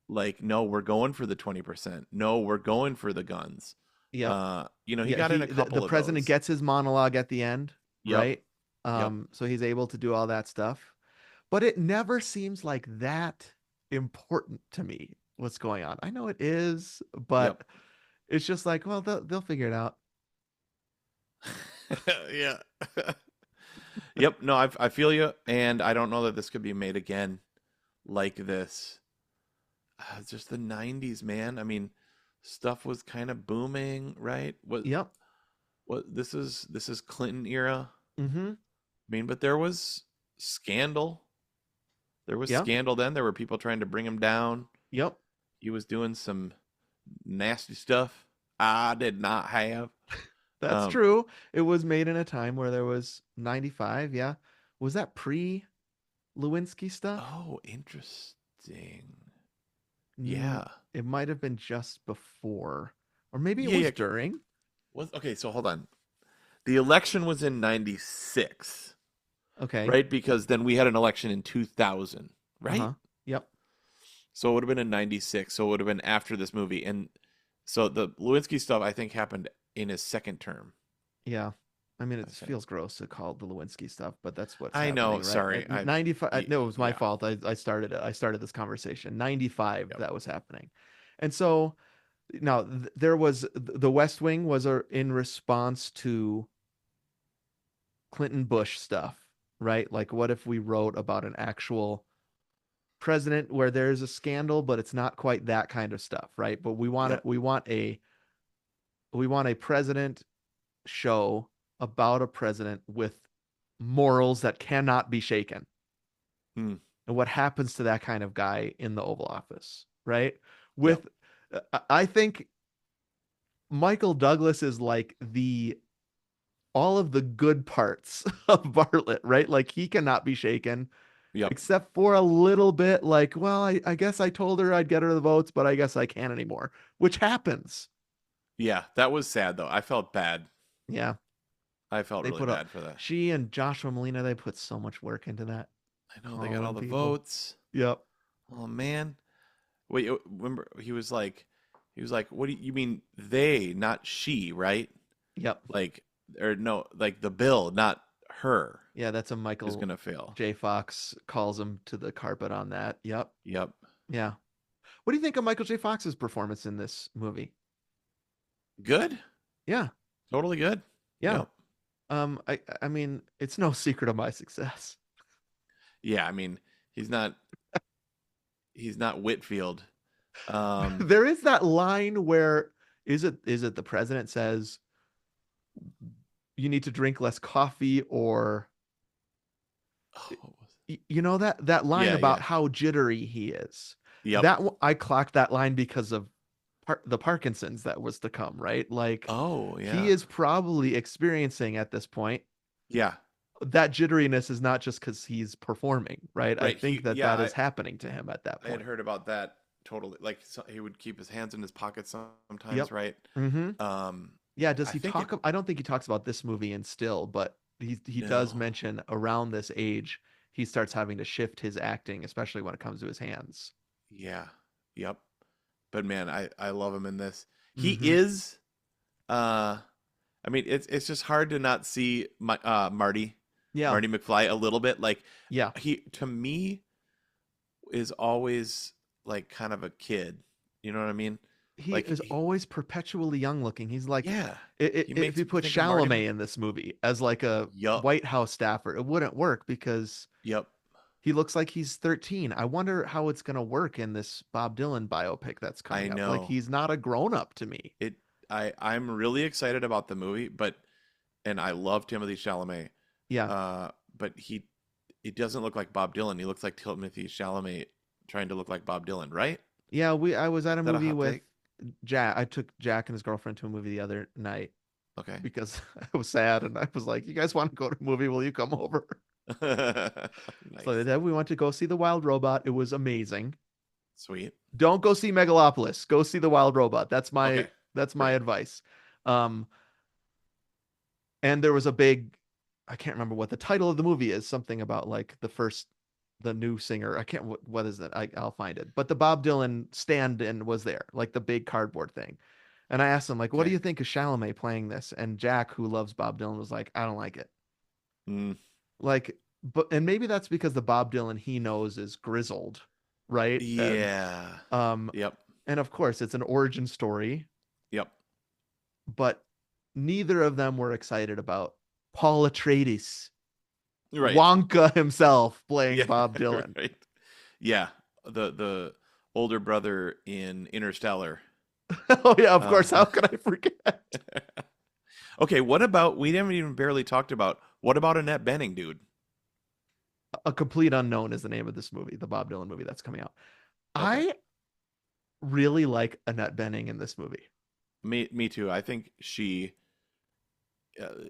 like, no, we're going for the 20%. No, we're going for the guns. Yep. He Yeah. got in a The couple of president those. gets his monologue at the end, Yep. right? Yep. So he's able to do all that stuff, but it never seems like that important to me. What's going on? I know it is, Yep. but it's just like, well, they'll figure it out. Yeah. Yep. No, I feel you, and I don't know that this could be made again like this. It's just the '90s, man. I mean, stuff was kind of booming, right? Yep. What this is Clinton era. Mm-hmm. I mean, but there was scandal. There was Yeah. scandal then. There were people trying to bring him down. Yep. He was doing some nasty stuff I did not have. That's Um, true. It was made in a time where there was 95. Yeah. Was that pre Lewinsky stuff? oh, interesting. Mm, Yeah. it might have been just before, or maybe it Yeah, was yeah. during. Was okay, so hold on. The election was in 96, Okay. right? Because then we had an election in 2000, right? Uh-huh. Yep. So it would have been in 96. So it would have been after this movie. And so the Lewinsky stuff, I think, happened in his second term, Yeah. I mean, I it think. feels gross to call it the Lewinsky stuff, but that's what's I know. happening, right? Sorry. 95. No, it was my Yeah. fault. I started it. I started this conversation. 95, Yep. that was happening. And so now there was the West Wing was in response to Clinton Bush stuff, right? Like, what if we wrote about an actual president where there's a scandal, but it's not quite that kind of stuff, right? But Yep. we want a president show about a president with morals that cannot be shaken. Hmm. And what happens to that kind of guy in the Oval Office, right? Yep. With I think Michael Douglas is like the all of the good parts of Bartlett, right? Like he cannot be shaken Yep. except for a little bit like, well, I guess I told her I'd get her the votes, but I guess I can't anymore, which happens. Yeah. That was sad, though. I felt bad. Yeah. I felt They really put up, bad for that. she and Joshua Molina, they put so much work into that, I know they got all calling the people. votes. Yep. Oh, man. Wait, remember, he was like, what do you mean they, not she, right? Yep. Like, or no, like the bill, not her, Yeah, that's a is Michael gonna fail. J. Fox calls him to the carpet on that. Yep. Yep. Yeah. What do you think of Michael J. Fox's performance in this movie? Good. Yeah. Totally good. Yeah. Yep. I mean, it's no secret of my success. Yeah, I mean, he's not he's not Whitfield. Um, There is that line where Is it the president says you need to drink less coffee, or Oh, what was you know that line Yeah, about yeah. how jittery he is. Yep. I clocked that line because of the Parkinson's that was to come, right? Like Oh, he yeah. is probably experiencing at this point Yeah. that jitteriness is not just because he's performing, right? I Right. think that Yeah, that is happening to him at that I had point. heard about that totally. Like he would keep his hands in his pockets sometimes, Yep. right? Mm-hmm. Um, Yeah. Does I he think it, talk? I don't think he talks about this movie in Still, but he does no. mention around this age he starts having to shift his acting, especially when it comes to his hands. Yeah. Yep. But man, I love him in this. He Mm-hmm. is uh I mean it's just hard to not see Yeah. Marty McFly a little bit. Like Yeah. he to me is always like kind of a kid. You know what I mean? He Like is always perpetually young looking. He's like, yeah. He if makes you me put think of Marty Chalamet in this movie as like a Yup. White House staffer, it wouldn't work because Yup. he looks like he's 13. I wonder how it's going to work in this Bob Dylan biopic that's I coming up. Like know. he's not a grown up to me. It I'm really excited about the movie, but and I love Timothy Chalamet. Yeah. Uh but he doesn't look like Bob Dylan. He looks like Timothy Chalamet trying to look like Bob Dylan, right? Yeah, I was at a Is that a movie hot with take? Jack. I took Jack and his girlfriend to a movie the other night Okay. because I was sad and I was like, "You guys want to go to a movie? Will you come over?" So Nice. then we went to go see The Wild Robot. It was amazing. Sweet. Don't go see Megalopolis. Go see The Wild Robot. Okay. That's my Great. advice. Um, and there was a big, I can't remember what the title of the movie is. Something about like the new singer. I can't. What is it? I'll find it. But the Bob Dylan stand-in was there, like the big cardboard thing. And I asked him, like, what do Okay. you think of Chalamet playing this? And Jack, who loves Bob Dylan, was like, I don't like it. Mm, Like, but and maybe that's because the Bob Dylan he knows is grizzled, right? yeah. Um, Yep. and of course it's an origin story, Yep. but neither of them were excited about Paul Atreides, Right. Wonka himself playing Yeah. Bob Dylan. Right. Yeah. The older brother in Interstellar. Oh yeah, of course. How Uh, could I forget? okay, what about we haven't even barely talked about what about Annette Bening, dude? A Complete Unknown is the name of this movie, the Bob Dylan movie that's coming out. Okay. I really like Annette Bening in this movie. Me too. I think she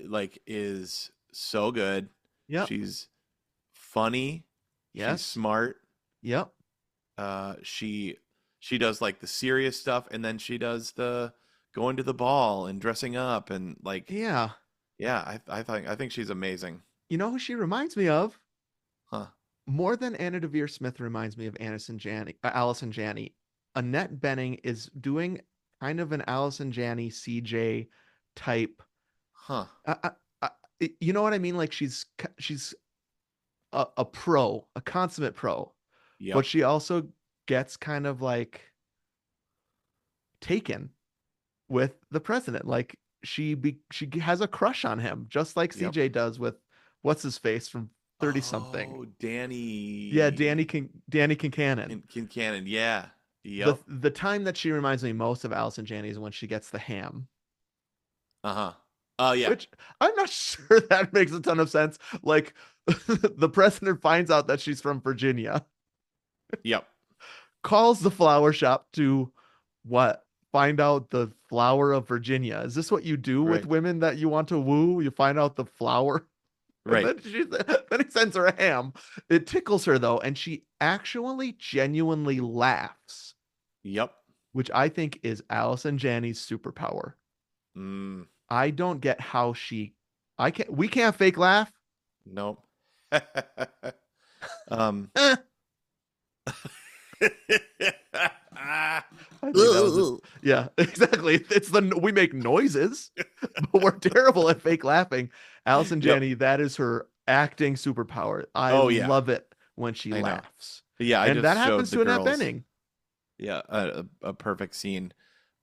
like is so good. Yep. She's funny. She's Yes. smart. Yep. She does like the serious stuff, and then she does the going to the ball and dressing up, and like Yeah. yeah, I think she's amazing. You know who she reminds me of? Huh? More than Anna Devere Smith reminds me of Allison Janney. Annette Bening is doing kind of an Allison Janney CJ type. Huh? I, I, I, you know what I mean? Like she's a pro, a consummate pro, but Yep. she also gets kind of like taken with the president. Like she has a crush on him, just like Yep. CJ does with what's his face from 30 something. Oh, Yeah, Danny Danny Kincannon. Kincannon. Yeah. The Yep. the time that she reminds me most of Allison Janney is when she gets the ham, Uh-huh. Oh yeah. which I'm not sure that makes a ton of sense. Like the president finds out that she's from Virginia, Yep. calls the flower shop to what? Find out the flower of Virginia. Is this what you do with Right. women that you want to woo? You find out the flower. And Right. then he sends her a ham. It tickles her though, and she actually genuinely laughs, Yep. which I think is Allison Janney's superpower. Mm, I don't get how we can't fake laugh. nope. um Eh, I think that was it. Yeah, exactly. We make noises, but we're terrible at fake laughing. Allison Yep. Janney, that is her acting superpower. I Oh yeah. love it when she I know. laughs. Yeah, I And just that showed happens the to Annette girls. Bening. Yeah, a perfect scene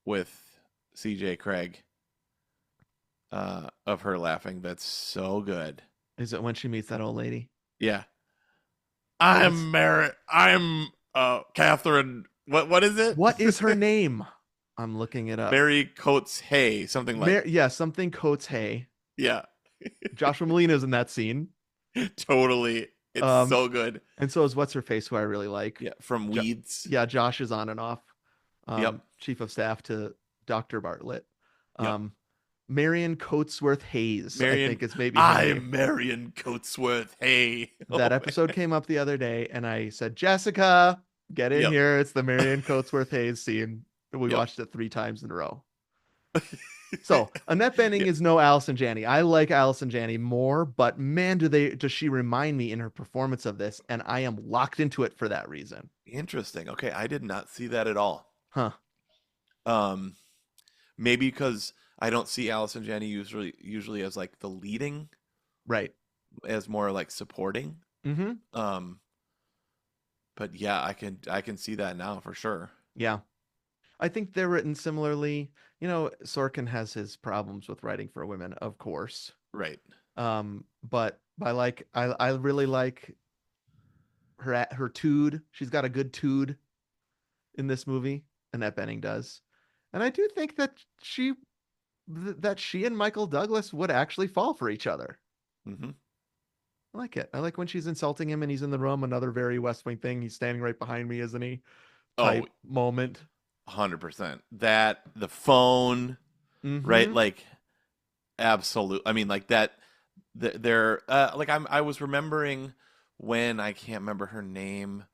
with CJ Craig of her laughing. That's so good. Is it when she meets that old lady? Yeah. What's I'm Catherine. What is it? what is her name? I'm looking it up. Mary Coates Hay, something like. Yeah, something Coates Hay. Yeah, Joshua Malina's in that scene. totally. It's Um, so good. and so is what's her face, who I really like. Yeah, from Jo- Weeds. yeah, Josh is on and off. Yep. Chief of staff to Dr. Bartlett. Yep. Um, Marion Coatsworth Hayes, I Marion, think is maybe her I'm name. Marion Coatsworth. Hey. That episode came up the other day, and I said, Jessica, get in Yep. here. It's the Marion Coatsworth Hayes scene. We Yep. watched it 3 times in a row. So Annette Bening is no Allison Janney. I like Allison Janney more, but man, does she remind me in her performance of this, and I am locked into it for that reason. Interesting. Okay, I did not see that at all. Huh. Um, maybe because I don't see Allison Janney usually as like the leading, Right. as more like supporting. Mm-hmm. But yeah, I can see that now for sure. Yeah. I think they're written similarly. Sorkin has his problems with writing for women, of course. Right. But I really like her tude. She's got a good tude in this movie, Annette Bening does. And I do think that she and Michael Douglas would actually fall for each other. Mm-hmm. I like it. I like when she's insulting him and he's in the room. Another very West Wing thing. He's standing right behind me, isn't he? Type moment. 100%. That the phone, right? Mhm. Like, absolute. I mean, like that. They're like I was remembering when I can't remember her name,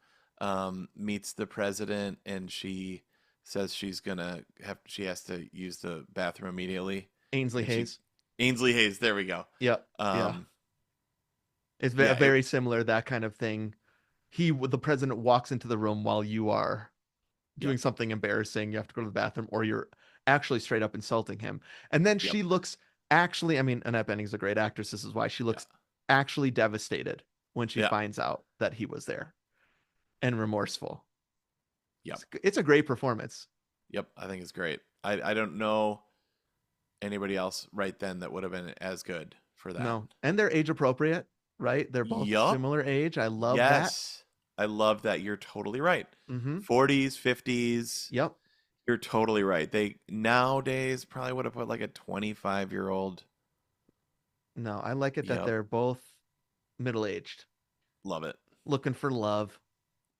meets the president and she says she has to use the bathroom immediately. Ainsley And she Hayes. Ainsley Hayes. There we go. Yep. Yeah. Um, It's yeah, very similar, that kind of thing. The president walks into the room while you are doing Yep. something embarrassing. You have to go to the bathroom, or you're actually straight up insulting him. And then Yep. she looks actually, I mean, Annette Bening's a great actress. This is why she Yeah. looks actually devastated when she Yeah. finds out that he was there, and remorseful. Yep. It's a great performance. Yep. I think it's great. I don't know anybody else right then that would have been as good for that. No, and they're age appropriate, right? They're both Yup. similar age. I love Yes. I love that. You're totally right. that. Mm-hmm. 40s, 50s. Yep. You're totally right. They nowadays probably would have put like a 25-year-old. No, I like it that Yep. they're both middle-aged, Love it. looking for love.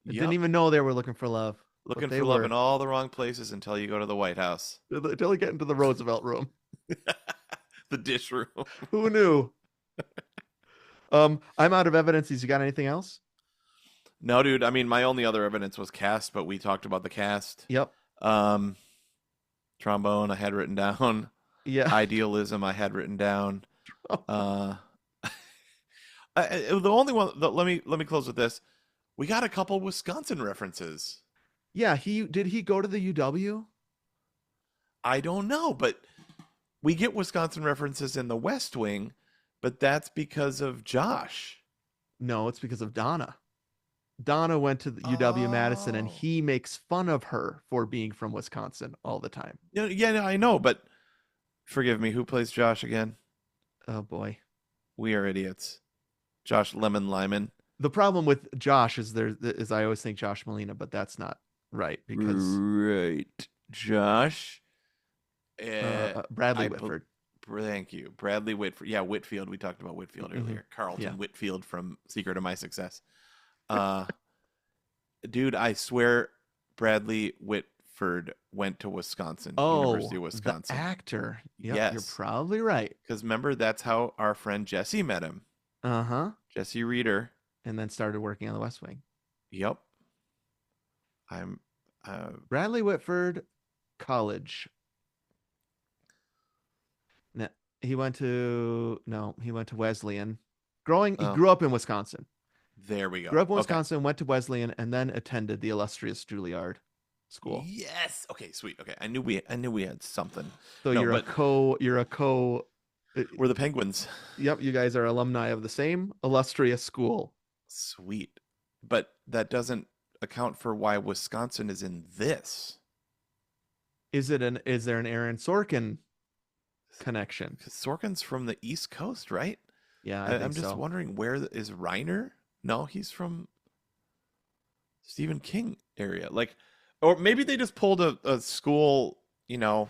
I didn't Yep. even know they were looking for love. Looking they for love were. in all the wrong places until you go to the White House. Until they get into the Roosevelt room. The dish room. Who knew? I'm out of evidences. You got anything else? No, dude. I mean, my only other evidence was cast, but we talked about the cast. Yep. Trombone I had written down. Yeah. Idealism I had written down. The only one. Let me close with this. We got a couple Wisconsin references. Yeah. Did he go to the UW? I don't know, but we get Wisconsin references in the West Wing, but that's because of Josh. No, it's because of Donna. Donna went to the UW-Madison, and Oh. he makes fun of her for being from Wisconsin all the time. Yeah, no, I know, but forgive me. Who plays Josh again? Oh boy. We are idiots. Josh Lemon Lyman. The problem with Josh is I always think Josh Molina, but that's not right because Right, Josh. Bradley I Whitford. Thank you, Bradley Whitford. Yeah, Whitfield. We talked about Whitfield Mhm. earlier. Carlton Yeah. Whitfield from Secret of My Success. Dude, I swear, Bradley Whitford went to Wisconsin, University of Wisconsin. The actor. Yep, Yes. you're probably right. Because remember, that's how our friend Jesse met him. Uh-huh. Jesse Reeder. And then started working on the West Wing. Yep. I'm. Bradley Whitford College. No, he went to Wesleyan. He Oh. grew up in Wisconsin. There we go. Grew up in Okay. Wisconsin, went to Wesleyan, and then attended the illustrious Juilliard School. Yes. Okay. Sweet. Okay. I knew we had something. So No, you're but- a co. We're the Penguins. Yep, you guys are alumni of the same illustrious school. Sweet. But that doesn't account for why Wisconsin is in this. Is there an Aaron Sorkin connection? Because Sorkin's from the East Coast, right? Yeah, I'm just wondering, where is Reiner? No, he's from Stephen King area. Like, or maybe they just pulled a school you know,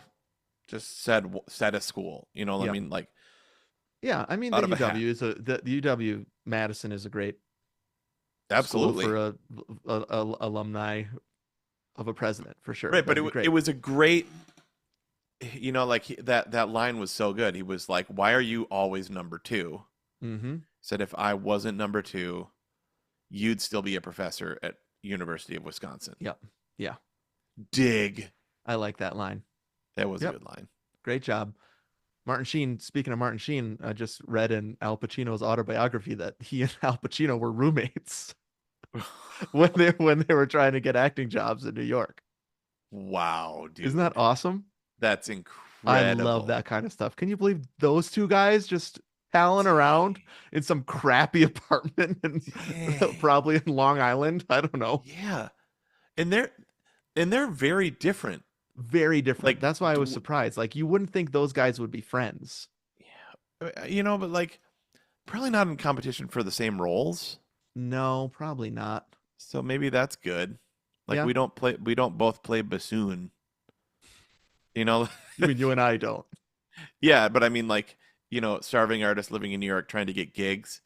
just said a school. You know what I Yep. mean? Like Yeah, I mean out of a hat. the UW Madison is a great school Absolutely. for a alumni of a president for sure. Right, but That'd be it great. was a great, like that line was so good. He was like, "Why are you always number two?" Mm-hmm. Said if I wasn't number two, you'd still be a professor at University of Wisconsin. Yep. Yeah, Dig. I like that line. That was a Yep. good line. Great job. Martin Sheen, speaking of Martin Sheen, I just read in Al Pacino's autobiography that he and Al Pacino were roommates when they were trying to get acting jobs in New York. Wow, Isn't that dude. awesome? That's I love incredible. that kind of stuff. Can you believe those two guys just palling around in some crappy apartment in Dang. probably in Long Island? I don't know. Yeah. And they're very different. Very different. Like That's why I was surprised. Like you wouldn't think those guys would be friends. yeah. But like probably not in competition for the same roles. No, probably not. So maybe that's good. Like Yeah. we don't both play bassoon, you know? You mean you and I don't? Yeah, but I mean like, starving artists living in New York trying to get gigs.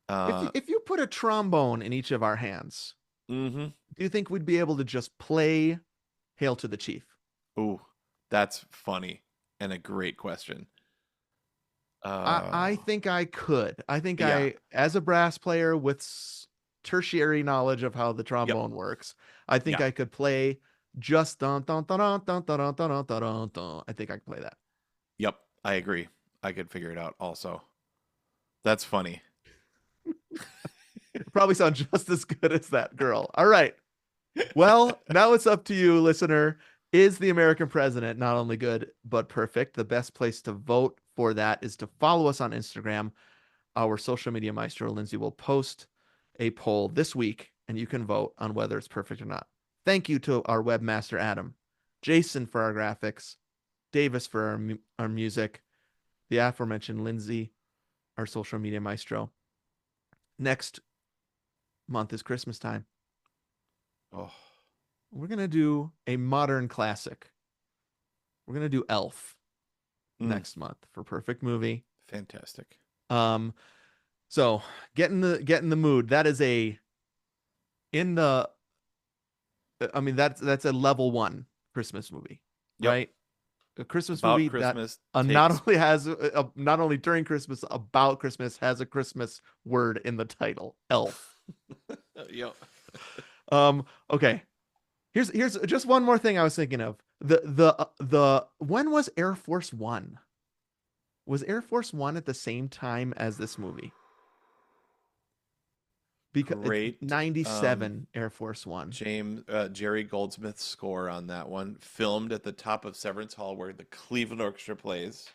Uh If you put a trombone in each of our hands, mhm. do you think we'd be able to just play Hail to the Chief? Ooh, that's funny and a great question. I think I could. I think Yeah. as a brass player with tertiary knowledge of how the Yep. trombone works, I think Yeah. I could play just dun dun dun dun dun dun dun dun dun dun dun. I think I could play that. Yep. I agree. I could figure it out also. That's funny. It probably sound just as good as that girl. All right. Well, now it's up to you, listener. Is the American president not only good, but perfect? The best place to vote for that is to follow us on Instagram. Our social media maestro, Lindsay, will post a poll this week, and you can vote on whether it's perfect or not. Thank you to our webmaster, Adam, Jason for our graphics, Davis for our music, the aforementioned Lindsay, our social media maestro. Next month is Christmas time. Oh. We're going to do a modern classic. We're going to do Elf Mm, next month for perfect movie. fantastic. Um so get in the mood. That is a in the I mean that's a level 1 Christmas movie, Yep. right? A Christmas About movie that Christmas not takes only has not only during Christmas about Christmas has a Christmas word in the title, Elf. yep. Okay. Here's just one more thing I was thinking of. The when was Air Force 1? Was Air Force 1 at the same time as this movie? Because it's Great 97 Air Force 1. Jerry Goldsmith's score on that one, filmed at the top of Severance Hall where the Cleveland Orchestra plays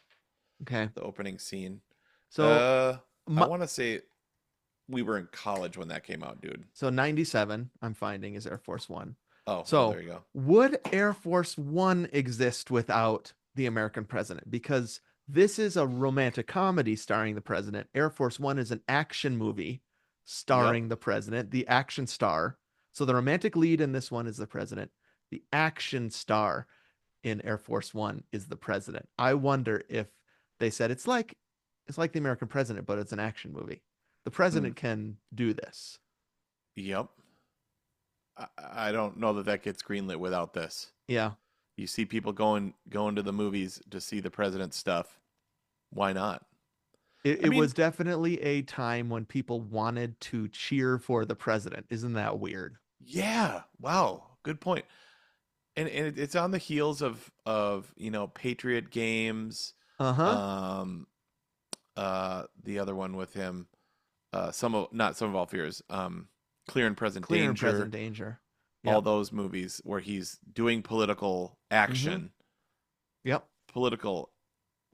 Okay. the opening scene. So I my, want to say we were in college when that came out, dude. so 97 I'm finding is Air Force 1. Oh, well, So there you go. would Air Force 1 exist without the American president? Because this is a romantic comedy starring the president. Air Force 1 is an action movie Yep. starring the president, the action star. So the romantic lead in this one is the president. The action star in Air Force 1 is the president. I wonder if they said it's like the American president, but it's an action movie. The Hmm. president can do this. Yep. I don't know that that gets greenlit without this. Yeah. You see people going to the movies to see the president's stuff. Why not? I It mean, was definitely a time when people wanted to cheer for the president. Isn't that weird? yeah. Wow. Good point. And it's on the heels of Patriot Games, Uh-huh. um, the other one with him, some of not some of all fears, Clear and Present Clear and present Danger, danger. all Yep. those movies where he's doing political Mm-hmm. action, Yep. political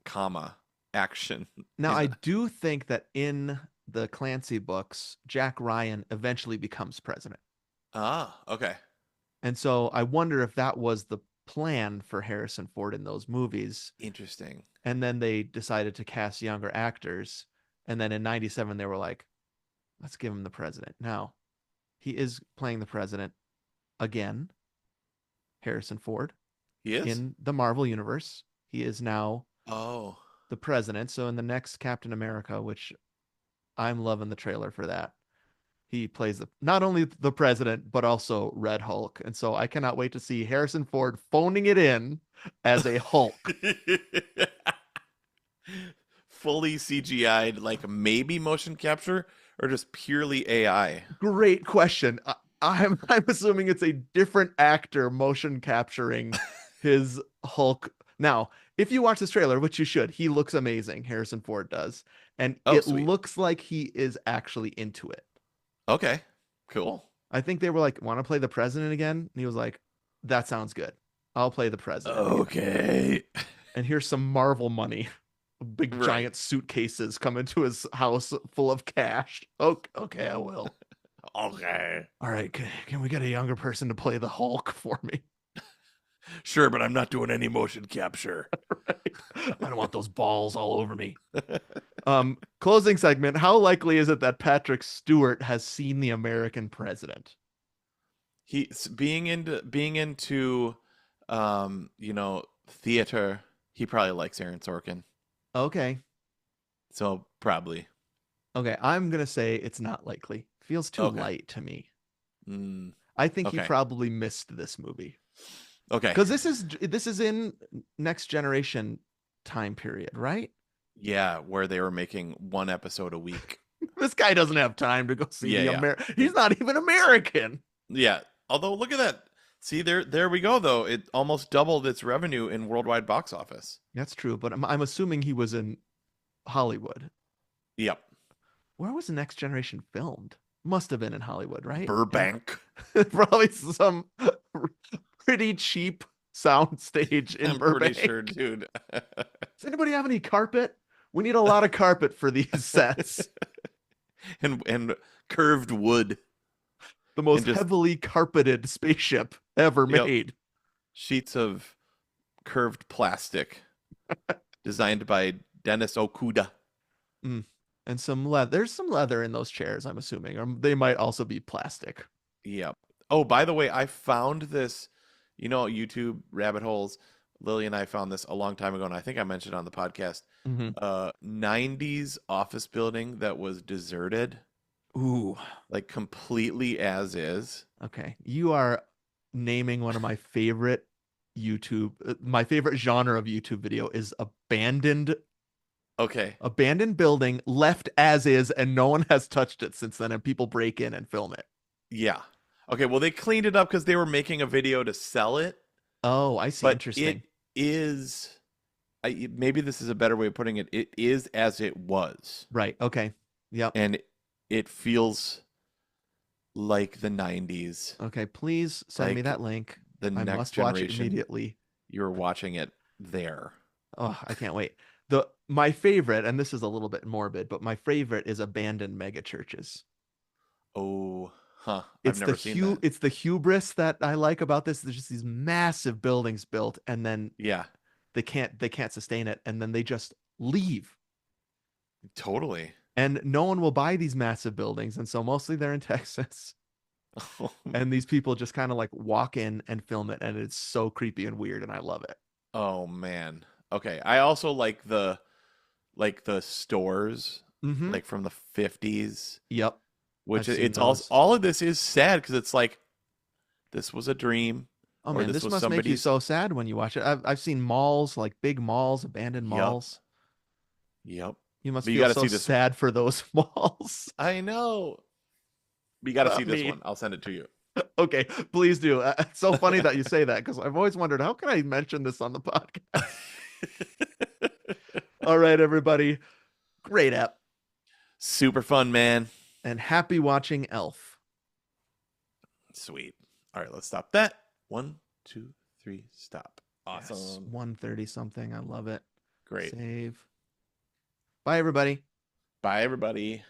comma action. Now In I do think that in the Clancy books, Jack Ryan eventually becomes president. okay, And so I wonder if that was the plan for Harrison Ford in those movies. interesting. And then they decided to cast younger actors. And then in 97, they were like, let's give him the president. Now, he is playing the president again, Harrison Ford. He is? in the Marvel universe. He is now Oh. the president. So in the next Captain America, which I'm loving the trailer for that, he plays not only the president but also Red Hulk. And so I cannot wait to see Harrison Ford phoning it in as a Hulk. Fully CGI'd, like maybe motion capture or just purely AI. Great question. I'm assuming it's a different actor motion capturing his Hulk. Now, if you watch this trailer, which you should, he looks amazing. Harrison Ford does, and Oh, it sweet. looks like he is actually into it. Okay. Cool. I think they were like, "Want to play the president again?" And he was like, "That sounds good. I'll play the president again." Okay. And here's some Marvel money. Big Right. giant suitcases come into his house full of cash. Okay, I will. Okay. All right, can we get a younger person to play the Hulk for me? Sure, but I'm not doing any motion capture. Right? I don't want those balls all over me. Closing segment. How likely is it that Patrick Stewart has seen the American president? He's being into theater. He probably likes Aaron Sorkin. Okay. So probably. Okay. I'm gonna say it's not likely. Feels too Okay. light to me. Mm, I think he okay. probably missed this movie Okay. because this is in next generation time period, right? Yeah, where they were making one episode a week. This guy doesn't have time to go see Yeah, the yeah. He's not even American. Yeah. Although look at that. See there we go though. It almost doubled its revenue in worldwide box office. That's true, but I'm assuming he was in Hollywood. Yep. Where was the next generation filmed? Must have been in Hollywood, right? Burbank. Probably some pretty cheap sound stage in I'm pretty Burbank. sure, dude. Does anybody have any carpet? We need a lot of carpet for these sets. and curved wood The and most just heavily carpeted spaceship ever yep, made. sheets of curved plastic designed by Dennis Okuda. Mm. And some leather. There's some leather in those chairs, I'm assuming, or they might also be plastic. Yep. Oh, by the way, I found this, YouTube rabbit holes. Lily and I found this a long time ago, and I think I mentioned it on the podcast. Hmm. 90s office building that was deserted, Ooh, like completely as is. okay. You are naming one of my favorite genre of YouTube video is Okay. abandoned building left as is, and no one has touched it since then, and people break in and film it. Yeah. Okay, well, they cleaned it up because they were making a video to sell it, Oh, I see. but Interesting. it is, maybe this is a better way of putting it. It is as it was, Right. Okay. Yep. and it feels like the 90s, Okay. Please send me like that link. the I next must watch it generation. immediately. You were watching it there. Oh, I can't wait. My favorite, and this is a little bit morbid, but my favorite is abandoned mega churches. Oh, huh. I've It's never seen that. it's the hubris that I like about this. There's just these massive buildings built, and then Yeah, they can't sustain it, and then they just leave. totally. And no one will buy these massive buildings, and so mostly they're in Texas. And these people just kind of like walk in and film it, and it's so creepy and weird, and I love it. Oh man. Okay. I also like the stores Mm-hmm. like from the 50s, Yep. which I've seen it's all those. all of this is sad because it's like this was a dream Oh or man, this this was must make you somebody's. so sad when you watch it. I've seen malls, like big malls, abandoned Yep. malls. Yep. You must But you feel got to so see this. sad for those malls. I know. But you got to see Not this me. one. I'll send it to you. Okay, please do. It's so funny that you say that because I've always wondered how can I mention this on the podcast. All right, everybody, great app, Super fun, man. and happy watching Elf. Sweet. All right, let's stop that. 1, 2, 3, stop. Yes, Awesome. 130 something. I love it. Great. Save. Bye, everybody. Bye, everybody.